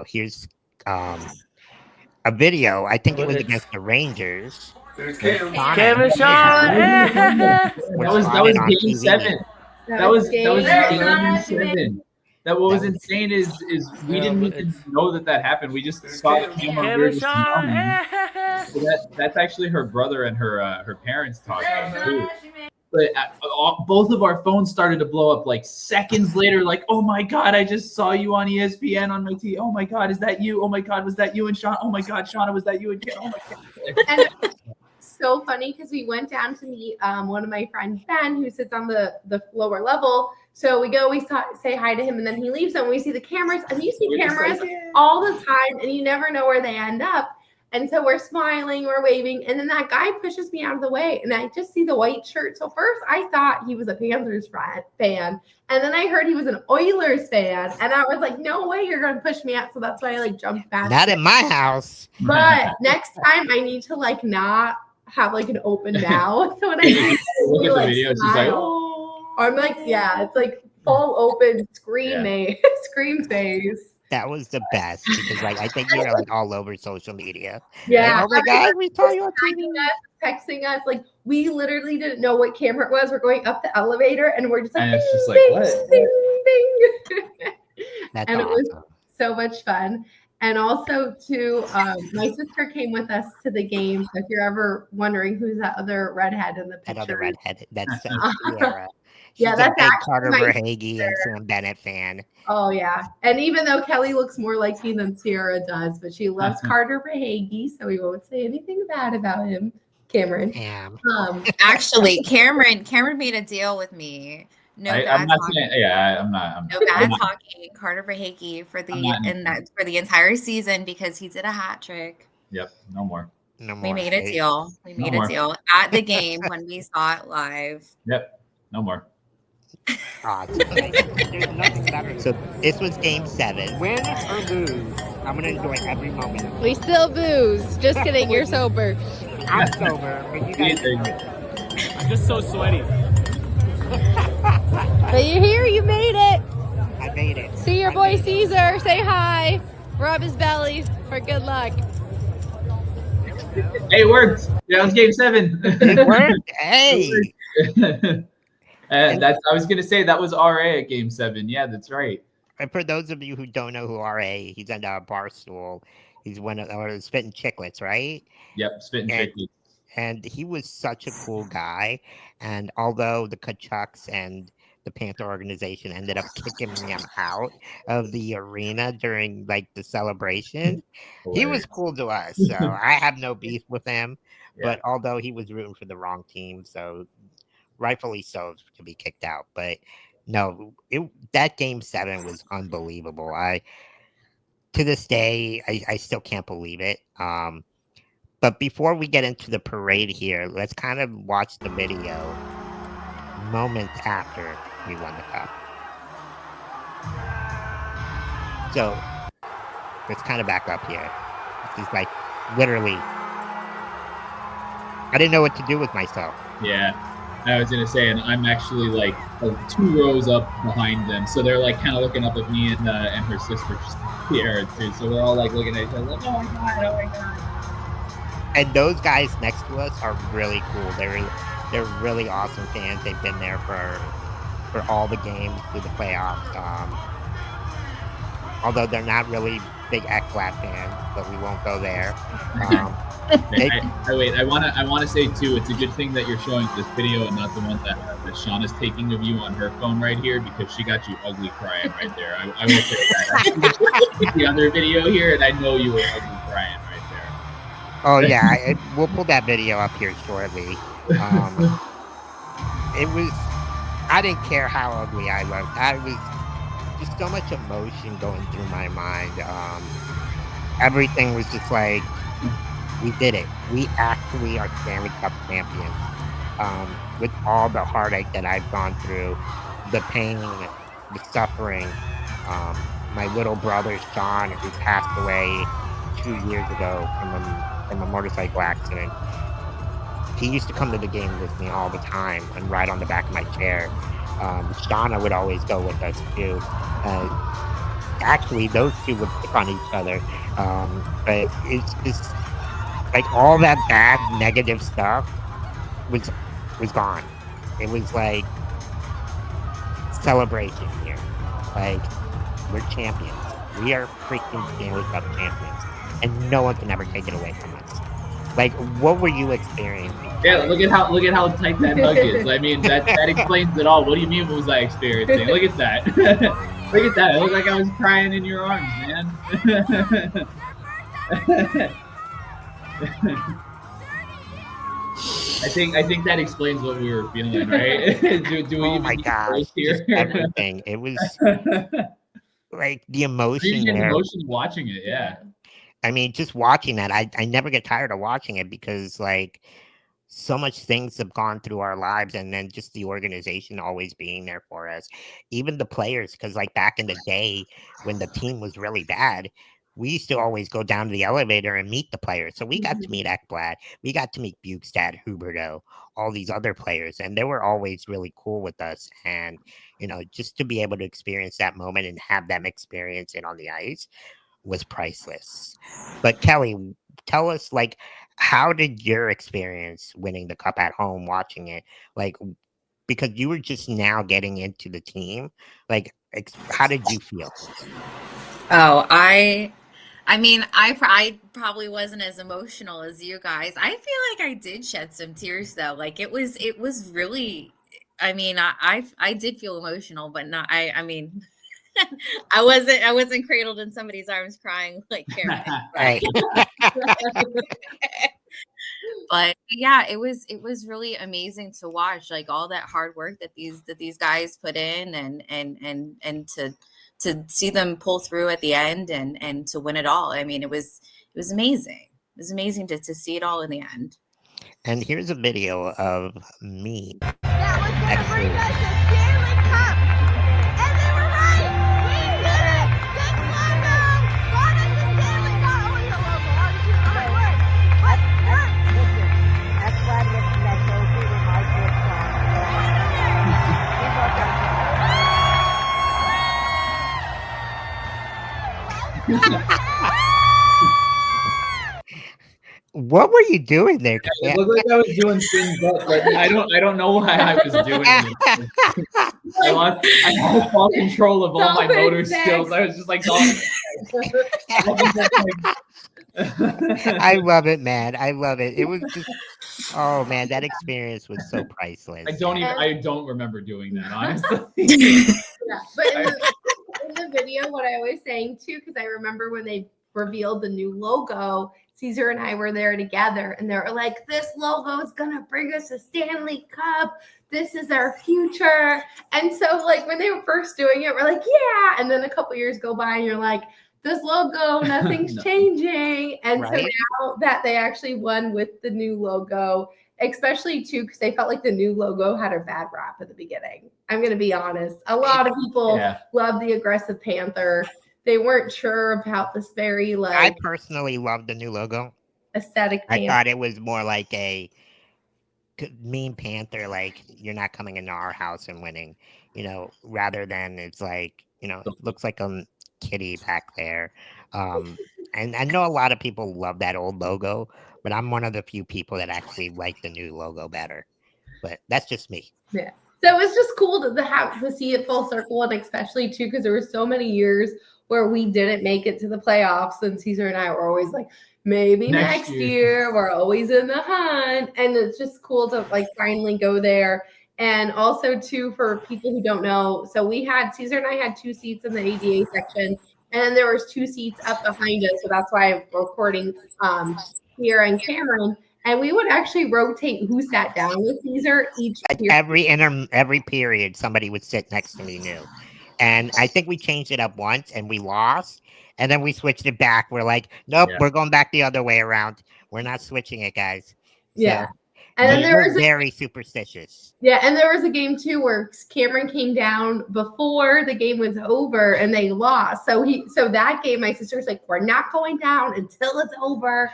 here's a video. I think it was against the Rangers. There's Where Cam. Shauna Kevin, and Cesar Shauna. were That was spotted on game TV. 7. That was game Shauna. 7. That what was That was- insane is we Yeah, didn't but even it's- know that happened. We just saw Kevin. Cam on Kevin, we were just yelling. Shauna. So that's actually her brother and her parents talking too. But both of our phones started to blow up like seconds later. Like, oh my god, I just saw you on ESPN on my TV. Oh my god, is that you? Oh my god, was that you and Shauna? Oh my god, Shauna, was that you and Kim? Oh my god. And so funny because we went down to meet one of my friends, Ben, who sits on the lower level. So we say hi to him, and then he leaves, and we see the cameras, and you see We're just cameras like, all the time, and you never know where they end up. And so we're smiling, we're waving, and then that guy pushes me out of the way, and I just see the white shirt. So first I thought he was a Panthers fan, and then I heard he was an Oilers fan, and I was like, no way you're going to push me out. So that's why I like jumped back. Not in my house. But next time I need to like not have like an open mouth when I look at the like, video. She's like, oh. I'm like, yeah, it's like full open scream face. That was the best because, like, I think you were like all over social media. Yeah. Like, oh my God, we saw you on TV. Texting us, like we literally didn't know what camera it was. We're going up the elevator, and we're just like, And it's just ding, like, what? ding, ding. That's And awesome. it was so much fun. And also, too, my sister came with us to the game. So if you're ever wondering who's that other redhead in the picture, Another redhead. That's Sierra. She's Yeah, a that's big actually Carter my Verhage and sister. Sam Bennett fan. Oh yeah, and even though Kelly looks more like me than Sierra does, but she loves Carter Verhage, so we won't say anything bad about him. Cameron. Damn. Actually, Cameron made a deal with me. No I'm bad not talking. saying, yeah, I'm not. No bad talking. Carter Verhage for the entire season because he did a hat trick. Yep, no more. No more. We made a deal. We made a deal at the game when we saw it live. Yep, no more. Awesome. There's nothing better. So this was game 7. Win or lose, I'm gonna enjoy every moment. We still booze. Just kidding, you're sober. I'm sober, but you guys are I'm just so sweaty. But you're here, you made it. I made it. See your boy Cesar, say hi. Rub his belly for good luck. Hey, it worked. Yeah, it was game 7. It worked. Hey. And I was gonna say that was RA at game 7. Yeah, that's right. And for those of you who don't know who R.A., he's on Barstool. He's one of the Spittin' Chicklets, right? Yep, spitting chicken. And he was such a cool guy. And although the Kachucks and the Panther organization ended up kicking him out of the arena during like the celebration, he was cool to us. So I have no beef with him. Yeah. But although he was rooting for the wrong team, so rightfully so to be kicked out. But no, that game 7 was unbelievable. To this day, I still can't believe it. But before we get into the parade here, let's kind of watch the video moments after we won the cup. So let's kind of back up here. This is like literally, I didn't know what to do with myself. Yeah, I was gonna say, and I'm actually like 2 rows up behind them, so they're like kind of looking up at me and her sister Sierra too. So we're all like looking at each other, like, oh my god. And those guys next to us are really cool. They're really awesome fans. They've been there for all the games through the playoffs. Although they're not really big Ekblad fans, but we won't go there. I want to say too, it's a good thing that you're showing this video and not the one that Shauna's taking of you on her phone right here, because she got you ugly crying right there. I will say that. The other video here, and I know you were ugly crying right there. Oh yeah, we'll pull that video up here shortly. I didn't care how ugly I looked. I was just so much emotion going through my mind. Everything was just like, we did it. We actually are Stanley Cup champions. With all the heartache that I've gone through, the pain, the suffering. My little brother, Sean, who passed away 2 years ago from a motorcycle accident. He used to come to the game with me all the time and ride on the back of my chair. Shauna would always go with us too. Actually, those two would pick on each other. But it's just like all that bad, negative stuff was gone. It was like celebration here. Like, we're champions. We are freaking Stanley Cup champions, and no one can ever take it away from us. Like, what were you experiencing? Yeah, look at how tight that hug is. I mean, that explains it all. What do you mean? What was I experiencing? Look at that. Look at that. It looked like I was crying in your arms, man. I think that explains what we were feeling, right? do we Oh my gosh, just everything. It was like the emotion there. Emotion watching it, yeah. I mean, just watching that, I never get tired of watching it because like so much things have gone through our lives and then just the organization always being there for us. Even the players, because like back in the day when the team was really bad, we used to always go down to the elevator and meet the players. So we got to meet Ekblad, we got to meet Bukestad, Huberto, all these other players, and they were always really cool with us. And just to be able to experience that moment and have them experience it on the ice was priceless. But Kelli, tell us like how did your experience winning the cup at home, watching it, like because you were just now getting into the team, like how did you feel? Oh, I mean, I probably wasn't as emotional as you guys. I feel like I did shed some tears though. Like it was really. I mean, I did feel emotional, but not. I mean, I wasn't cradled in somebody's arms crying like Kameron. Right. But yeah, it was really amazing to watch, like all that hard work that these guys put in, and to see them pull through at the end, and to win it all. I mean, it was amazing. It was amazing to see it all in the end. And here's a video of me That was going to bring actually. us the Stanley Cup. And they were right. We did it. This logo brought us the Stanley Cup. Oh, wait, the logo. Obviously, the right word. But listen, that's why I get that trophy with my good song. Keep on What were you doing there? It looked like I was doing things up, but I don't know why I was doing it. I lost all control of all my Dolphins motor next. skills. I was just like, "Oh." I love it, man. I love it. It was just, oh man, that experience was so priceless. I don't remember doing that, honestly. Yeah, but in the video, what I was saying too, because I remember when they revealed the new logo, Cesar and I were there together, and they were like, "This logo is gonna bring us a Stanley Cup. This is our future." And so, like when they were first doing it, we're like, "Yeah," and then a couple years go by, and you're like, "This logo, nothing's No. changing." And so Right? now that they actually won with the new logo, especially too because they felt like the new logo had a bad rap at the beginning. I'm going to be honest. A lot of people love the aggressive Panther. They weren't sure about this very I like personally love the new logo. aesthetic I Panther. thought it was more like a mean Panther, like you're not coming into our house and winning, rather than it's like, looks like a kitty back there. Um, and I know a lot of people love that old logo, but I'm one of the few people that actually like the new logo better. But that's just me. Yeah. So it was just cool to have to see it full circle, and especially too because there were so many years where we didn't make it to the playoffs, and Cesar and I were always like, maybe next year. We're always in the hunt, and it's just cool to like finally go there. And also too for people who don't know, so we had Cesar and I had 2 seats in the ADA section, and then there was 2 seats up behind us. So that's why I'm recording here on Cameron. And we would actually rotate who sat down with Cesar each Like period. every period, somebody would sit next to me new. And I think we changed it up once and we lost. And then we switched it back. We're like, nope, we're going back the other way around. We're not switching it, guys. Yeah. So, And then there was very superstitious. Yeah, and there was a game too where Cameron came down before the game was over and they lost. So that game, my sister's like, we're not going down until it's over.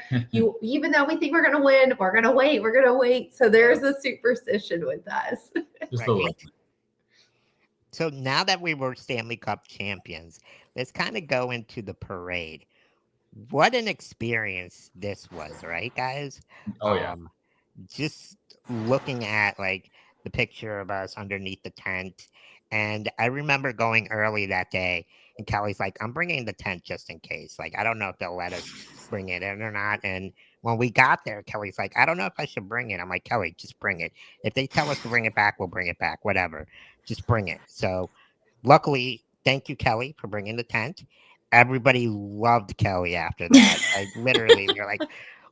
Even though we think we're gonna win, we're gonna wait. So there's a superstition with us. Just a little. So now that we were Stanley Cup champions, let's kind of go into the parade. What an experience this was, right, guys? Oh yeah. Just looking at like the picture of us underneath the tent. And I remember going early that day, and Kelly's like, I'm bringing the tent just in case. Like, I don't know if they'll let us bring it in or not. And when we got there, Kelly's like, I don't know if I should bring it. I'm like, Kelly, just bring it. If they tell us to bring it back, we'll bring it back, whatever. Just bring it. So, luckily, thank you, Kelly, for bringing the tent. Everybody loved Kelly after that. Like, literally, we were like,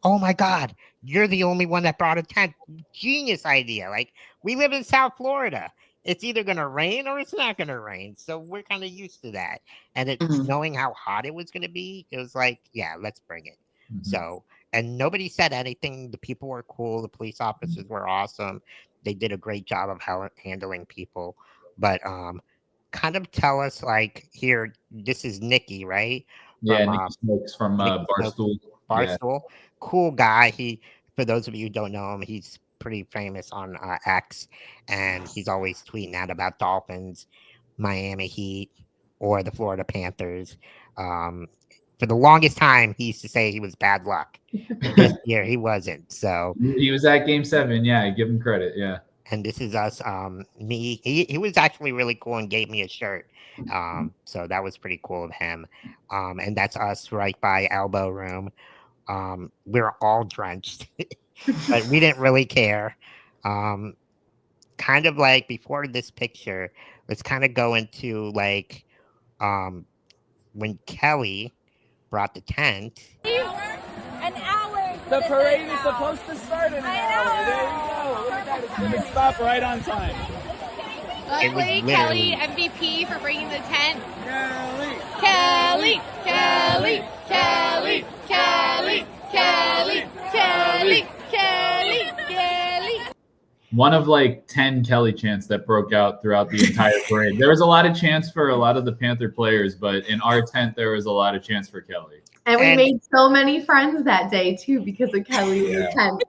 oh my God, you're the only one that brought a tent. Genius idea. Like, we live in South Florida. it's either gonna rain or it's not gonna rain. So we're kind of used to that. And it's Mhm. knowing how hot it was gonna be, it was like, yeah, let's bring it. Mhm. So, and nobody said anything. The people were cool. The police officers were awesome. They did a great job of handling people. But kind of tell us like here, this is Nikki, right? Yeah, From Nikki Smokes from Nikki Snow Barstool. Yeah. Barstool. Cool guy. He, for those of you who don't know him, he's pretty famous on X, and he's always tweeting out about Dolphins, Miami Heat, or the Florida Panthers. Um, for the longest time, he used to say he was bad luck, but this year he wasn't. So, He was at Game 7. Yeah, I give him credit. Yeah. and this is us. Me, he was actually really cool and gave me a shirt. So that was pretty cool of him. And that's us right by Elbow Room. We were all drenched, but we didn't really care. Um, Kind of like before this picture, let's kind of go into like um, when Kelly brought the tent. An hour. The parade is supposed to start in an hour. There you go. Look at that. It's going to stop right on time. It was Luckily, literally- Kelly MVP for bringing the tent. Kelly. Kelly, Kelly, Kelly, Kelly, Kelly, Kelly, Kelly, Kelly. One of like 10 Kelly chants that broke out throughout the entire parade. There was a lot of chants for a lot of the Panther players, but in our tent, there was a lot of chants for Kelly. And we And- made so many friends that day too because of Kelly in the tent.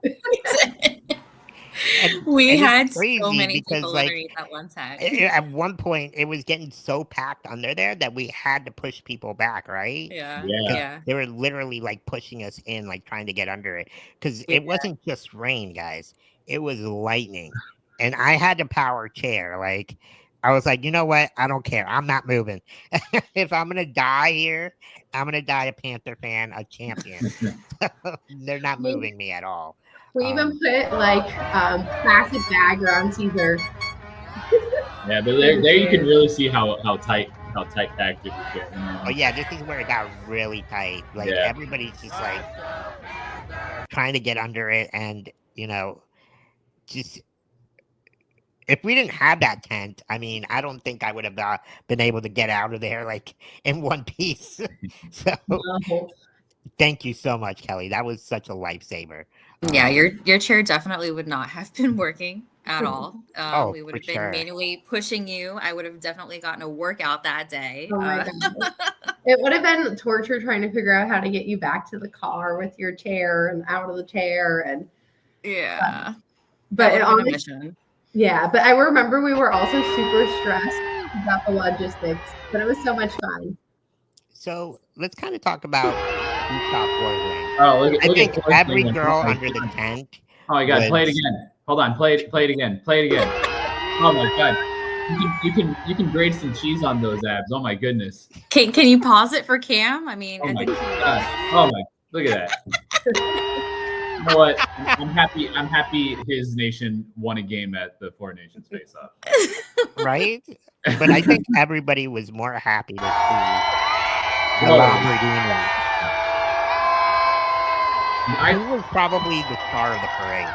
We and it's had so crazy many because, people like, underneath that one tent. At one point, it was getting so packed under there that we had to push people back, right? Yeah. Yeah. Yeah. They were literally like pushing us in, like trying to get under it. Because Yeah. it wasn't just rain, guys. It was lightning. And I had to power chair. Like, I was like, you know what? I don't care. I'm not moving. If I'm going to die here, I'm going to die a Panther fan, a champion. They're not moving me at all. We even put like plastic bag around Cesar. Yeah, but there you can really see how tight packed it was getting. Oh, yeah, this is where it got really tight. Like, Yeah. everybody's just like trying to get under it. And, you know, just if we didn't have that tent, I mean, I don't think I would have been able to get out of there like in one piece. So thank you so much, Kelly. That was such a lifesaver. Yeah, your chair definitely would not have been working at all. Oh, We would for have been sure. manually pushing you. I would have definitely gotten a workout that day. Oh my God. It would have been torture trying to figure out how to get you back to the car with your chair and out of the chair and Yeah. but That it would've been a honestly, mission. yeah, but I remember we were also super stressed about the logistics, but it was so much fun. So let's kind of talk about rooftop bordering. Oh, look I at think Forrest every again. girl Oh my under the God. tent. Oh my God, play it was- again. Hold on, play it again. Oh my God. You can grate some cheese on those abs. Oh my goodness. Can you pause it for Cam? I mean, Oh I my think God. Oh my, look at that. You know what? I'm happy his nation won a game at the Four Nations face-off. Right? But I think everybody was more happy to see the Oh. Lamborghini. Who was probably the star of the parade?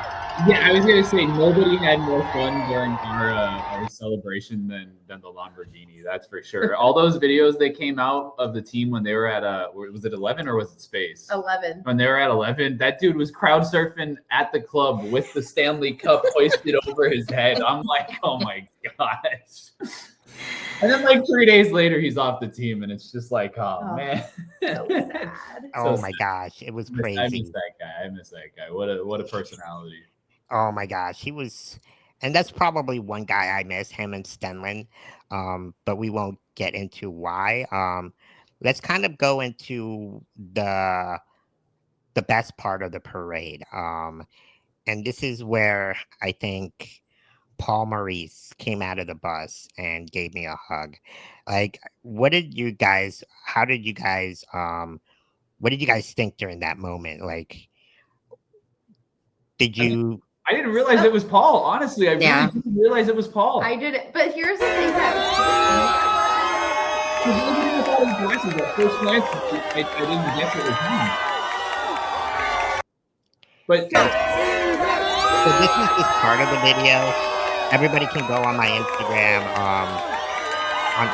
Yeah, I was gonna say nobody had more fun during our celebration than the Lamborghini. That's for sure. All those videos that came out of the team when they were at was it 11 or was it Space? 11. When they were at 11, that dude was crowd surfing at the club with the Stanley Cup hoisted over his head. I'm like, oh my gosh. And then like 3 days later, he's off the team, and it's just like, oh man. So sad. Oh So my gosh, it was I crazy. miss that guy. I miss that guy. What a personality. Oh my gosh, he was, and that's probably one guy I miss, him and Stenlin. But we won't get into why. Let's kind of go into the best part of the parade. And this is where I think Paul Maurice came out of the bus and gave me a hug. Like, what did you guys? How did you guys? What did you guys think during that moment? Like, did you? I didn't realize it was Paul. Honestly, I Yeah. really didn't realize it was Paul. I did it. But here's the thing that At first glance, I didn't guess it was him. But So this is just part of the video. everybody can go on my Instagram, on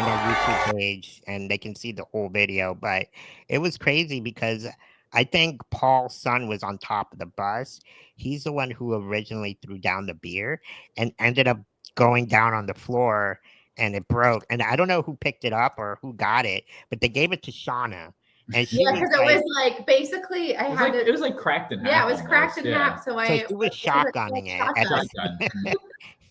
our YouTube page, and they can see the whole video. But it was crazy because I think Paul's son was on top of the bus. He's the one who originally threw down the beer and ended up going down on the floor, and it broke. And I don't know who picked it up or who got it, but they gave it to Shauna, and she Yeah, was because it was like basically I had It was like cracked in half. yeah, it was cracked in half. So so she was shotgunning it. Shotgun.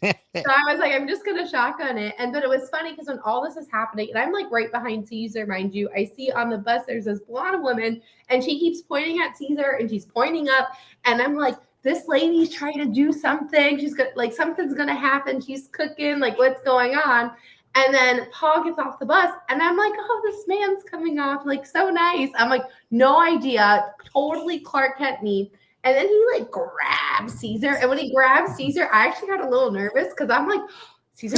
So I was like, I'm just gonna shotgun it. And but it was funny because when all this is happening, and I'm like right behind Cesar, mind you, I see on the bus there's this blonde woman, and she keeps pointing at Cesar and she's pointing up, and I'm like, this lady's trying to do something. She's got like something's gonna happen. She's cooking, like what's going on? And then Paul gets off the bus, and I'm like, oh, this man's coming off, like so nice. I'm like, no idea, totally Clark Kent me. And then he like grabs Cesar. And when he grabs Cesar, I actually got a little nervous because I'm like, Cesar,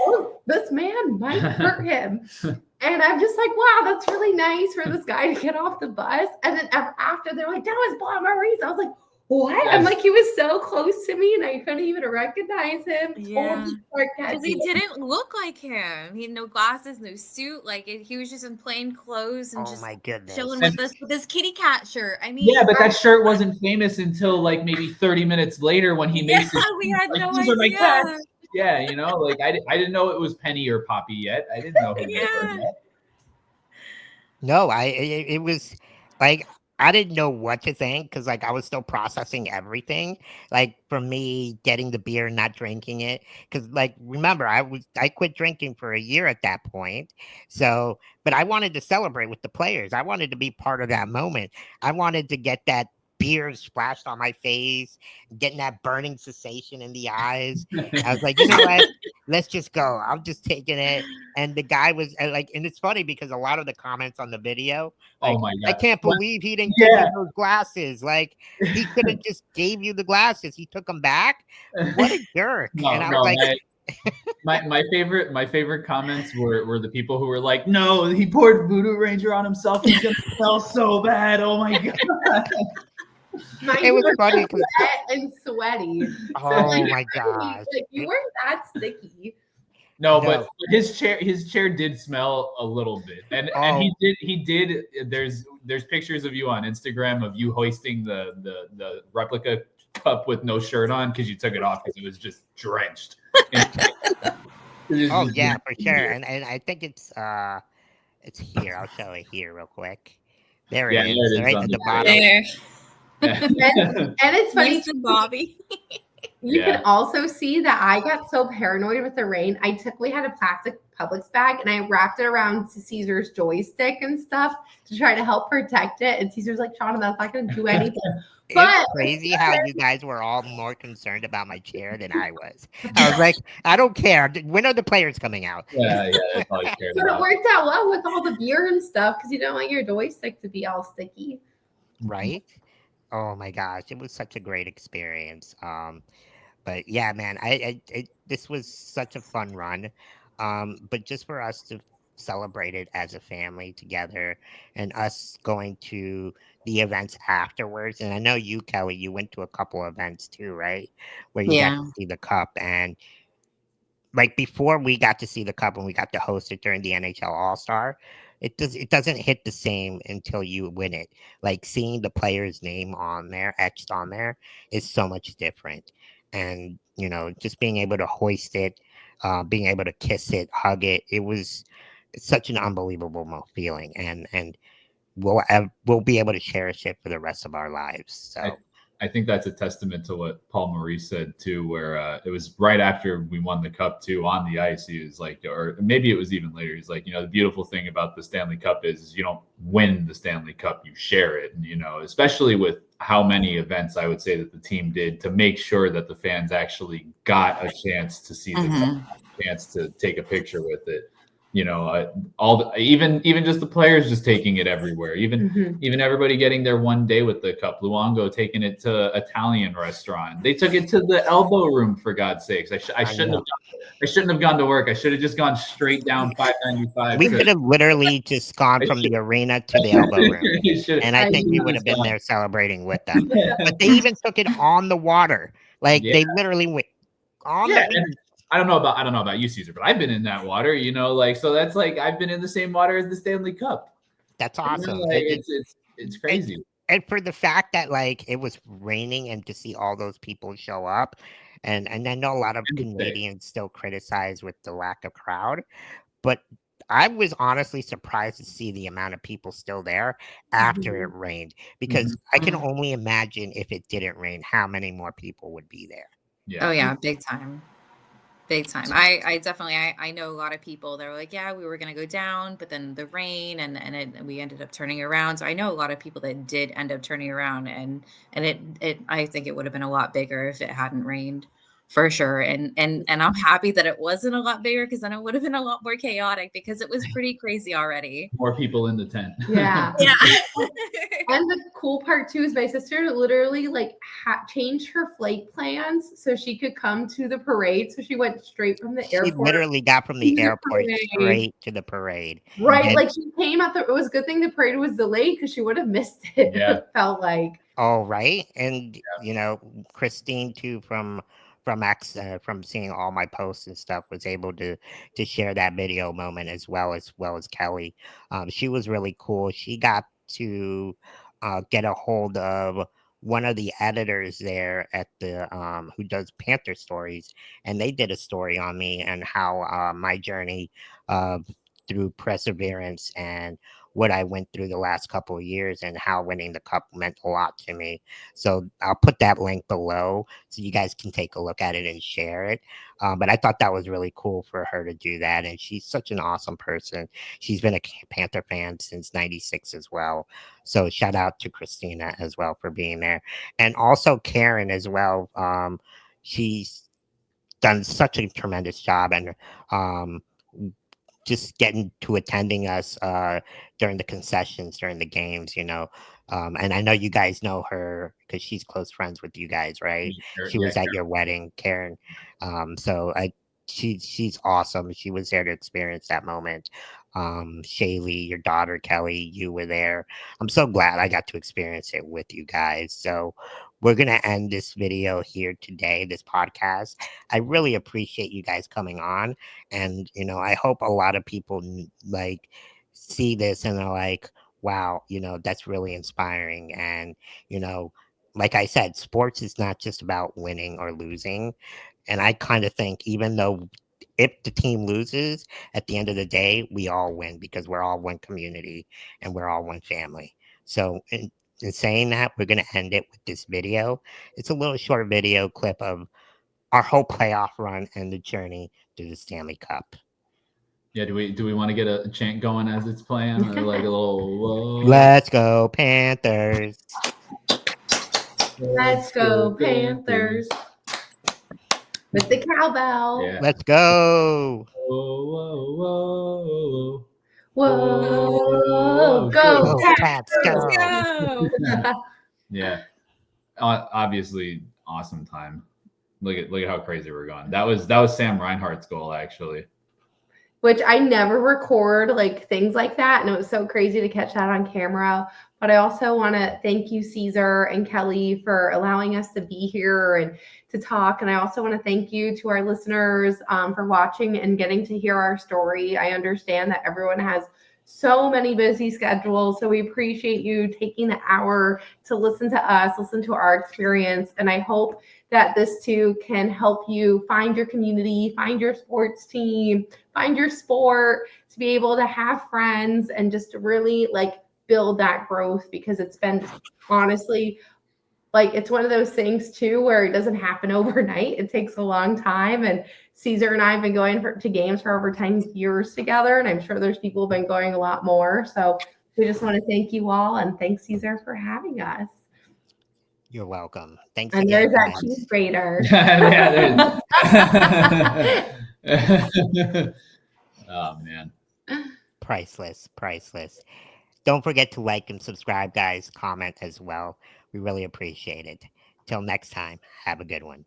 oh, this man might hurt him. And I'm just like, wow, that's really nice for this guy to get off the bus. And then after they're like, that was Bob Maurice. I was like, what? Yes. I'm like, he was so close to me and I couldn't even recognize him. Yeah. Totally Because he didn't look like him. He had no glasses, no suit. Like he was just in plain clothes and Oh just my goodness. chilling with us with his kitty cat shirt. I mean, Yeah, but that shirt wasn't famous until like maybe 30 minutes later when he made yeah, we had like, no these are my idea. cats. Yeah, you know, like I didn't know it was Penny or Poppy yet. I didn't know who they were yet. No, it was like I didn't know what to think because like I was still processing everything. Like for me, getting the beer and not drinking it, because like remember I quit drinking for a year at that point. So, but I wanted to celebrate with the players. I wanted to be part of that moment. I wanted to get that beer splashed on my face, getting that burning sensation in the eyes. I was like, you know what? Let's just go. I'm just taking it. And the guy was like, and it's funny because a lot of the comments on the video, like, Oh my I god. can't believe he didn't give Yeah. you those glasses. Like, he could have just gave you the glasses. He took them back. What a jerk. No, and I no, was like, my favorite comments were the people who were like, no, he poured Voodoo Ranger on himself. He's gonna smell so bad. Oh my god. it was funny because, wet and sweaty. oh my gosh. Like, you weren't that sticky. No, No. but his chair did smell a little bit, and he did. There's pictures of you on Instagram of you hoisting the replica cup with no shirt on because you took it off because it was just drenched. Oh yeah, for sure. And I think it's here. I'll show it here real quick. There it Yeah, is, there it is right on at the the bottom. There. And it's funny Nice and Bobby. You Yeah. can also see that I got so paranoid with the rain. We had a plastic Publix bag and I wrapped it around Cesar's joystick and stuff to try to help protect it. And Cesar's like, Shauna, that's not going to do anything. But It's crazy how you guys were all more concerned about my chair than I was. I was like, I don't care. When are the players coming out? Yeah, that's all you cared but it about. worked out well with all the beer and stuff because you don't want your joystick to be all sticky. Right? Oh my gosh, it was such a great experience. But yeah, man, this was such a fun run. But just for us to celebrate it as a family together and us going to the events afterwards. And I know you, Kelly, you went to a couple events too, right? Where you got to see the cup. And like before we got to see the cup and we got to host it during the NHL All-Star, it doesn't hit the same until you win it. Like seeing the player's name on there, etched on there, is so much different. And you know, just being able to hoist it, being able to kiss it, hug it, it was such an unbelievable feeling. And we'll be able to cherish it for the rest of our lives. So. I think that's a testament to what Paul Maurice said too, where it was right after we won the cup too on the ice. He was like, or maybe it was even later. He's like, you know, the beautiful thing about the Stanley Cup is you don't win the Stanley Cup, you share it. And, you know, especially with how many events I would say that the team did to make sure that the fans actually got a chance to see the cup, a chance to take a picture with it. You know, even just the players just taking it everywhere. Even everybody getting their one day with the cup. Luongo taking it to Italian restaurant. They took it to the elbow room, for God's sakes. I shouldn't have gone to work. I should have just gone straight down 595. We could have literally just gone from the arena to the elbow room, and I think we would have been there celebrating with them. But they even took it on the water. Like they literally went on Yeah, the and beach. I don't know about you, Cesar, but I've been in that water. Like so that's like I've been in the same water as the Stanley Cup. That's You know, awesome. like it's And, crazy. and for the fact that like it was raining and to see all those people show up, and I know a lot of And it's safe. Canadians still criticize with the lack of crowd, but I was honestly surprised to see the amount of people still there after it Mhm. rained Mhm. because I can only imagine if it didn't rain how many more people would be there. Oh Yeah. yeah, big time. Big time. I definitely I know a lot of people that were like, yeah, we were gonna go down, but then the rain and we ended up turning around. So I know a lot of people that did end up turning around and it I think it would have been a lot bigger if it hadn't rained for sure. And I'm happy that it wasn't a lot bigger because then it would have been a lot more chaotic because it was pretty crazy already. More people in the tent. Yeah. Yeah. And the cool part too is my sister literally like changed her flight plans so she could come to the parade. So she went straight from the She airport literally got from to the the airport parade. straight to the parade. Right, And like she came at the. It was a good thing the parade was delayed because she would have missed it. Yeah. It felt like. all right, and Christine too from seeing all my posts and stuff was able to share that video moment as well as Kelly. She was really cool. She got to get a hold of one of the editors there at the who does Panther stories, and they did a story on me and how my journey uh, through perseverance and what I went through the last couple of years and how winning the cup meant a lot to me. So I'll put that link below so you guys can take a look at it and share it. But I thought that was really cool for her to do that. And she's such an awesome person. She's been a Panther fan since '96 as well. So shout out to Christina as well for being there. And also Karen as well. She's done such a tremendous job and um, just getting to attending us during the concessions during the games, and I know you guys know her because she's close friends with you guys, right? She Yeah. was at your wedding, Karen. So she's awesome. She was there to experience that moment. Shaylee, your daughter Kelly, you were there. I'm so glad I got to experience it with you guys. So we're gonna end this video here today, this podcast. I really appreciate you guys coming on, and I hope a lot of people like see this and are like, wow, that's really inspiring. And you know like I said, sports is not just about winning or losing. And I kind of think even though if the team loses, at the end of the day we all win because we're all one community and we're all one family. So in saying that, we're going to end it with this video. It's a little short video clip of our whole playoff run and the journey to the Stanley Cup. Yeah, do we want to get a chant going as it's playing? Or like a little whoa. Let's go Panthers. Let's go Panthers with the cowbell. Yeah. Let's go. Whoa. Whoa, go Go Pats! Pats, go. Go. Yeah. Obviously awesome time. Look at how crazy we're going. That was Sam Reinhart's goal actually. Which I never record like things like that, and it was so crazy to catch that on camera. But I also want to thank you, Cesar and Kelly, for allowing us to be here and to talk. And I also want to thank you to our listeners for watching and getting to hear our story. I understand that everyone has so many busy schedules, so we appreciate you taking the hour to listen to us, listen to our experience. And I hope that this too can help you find your community, find your sports team, find your sport, to be able to have friends and just to really like build that growth, because it's been honestly like it's one of those things too where it doesn't happen overnight. It takes a long time. And Cesar and I have been going to games for over 10 years together, and I'm sure there's people who've been going a lot more. So we just want to thank you all, and thanks, Cesar, for having us. You're welcome. Thanks And again, there's that guys. cheese grater. Oh man. Priceless. Don't forget to like and subscribe, guys. Comment as well. We really appreciate it. Till next time, have a good one.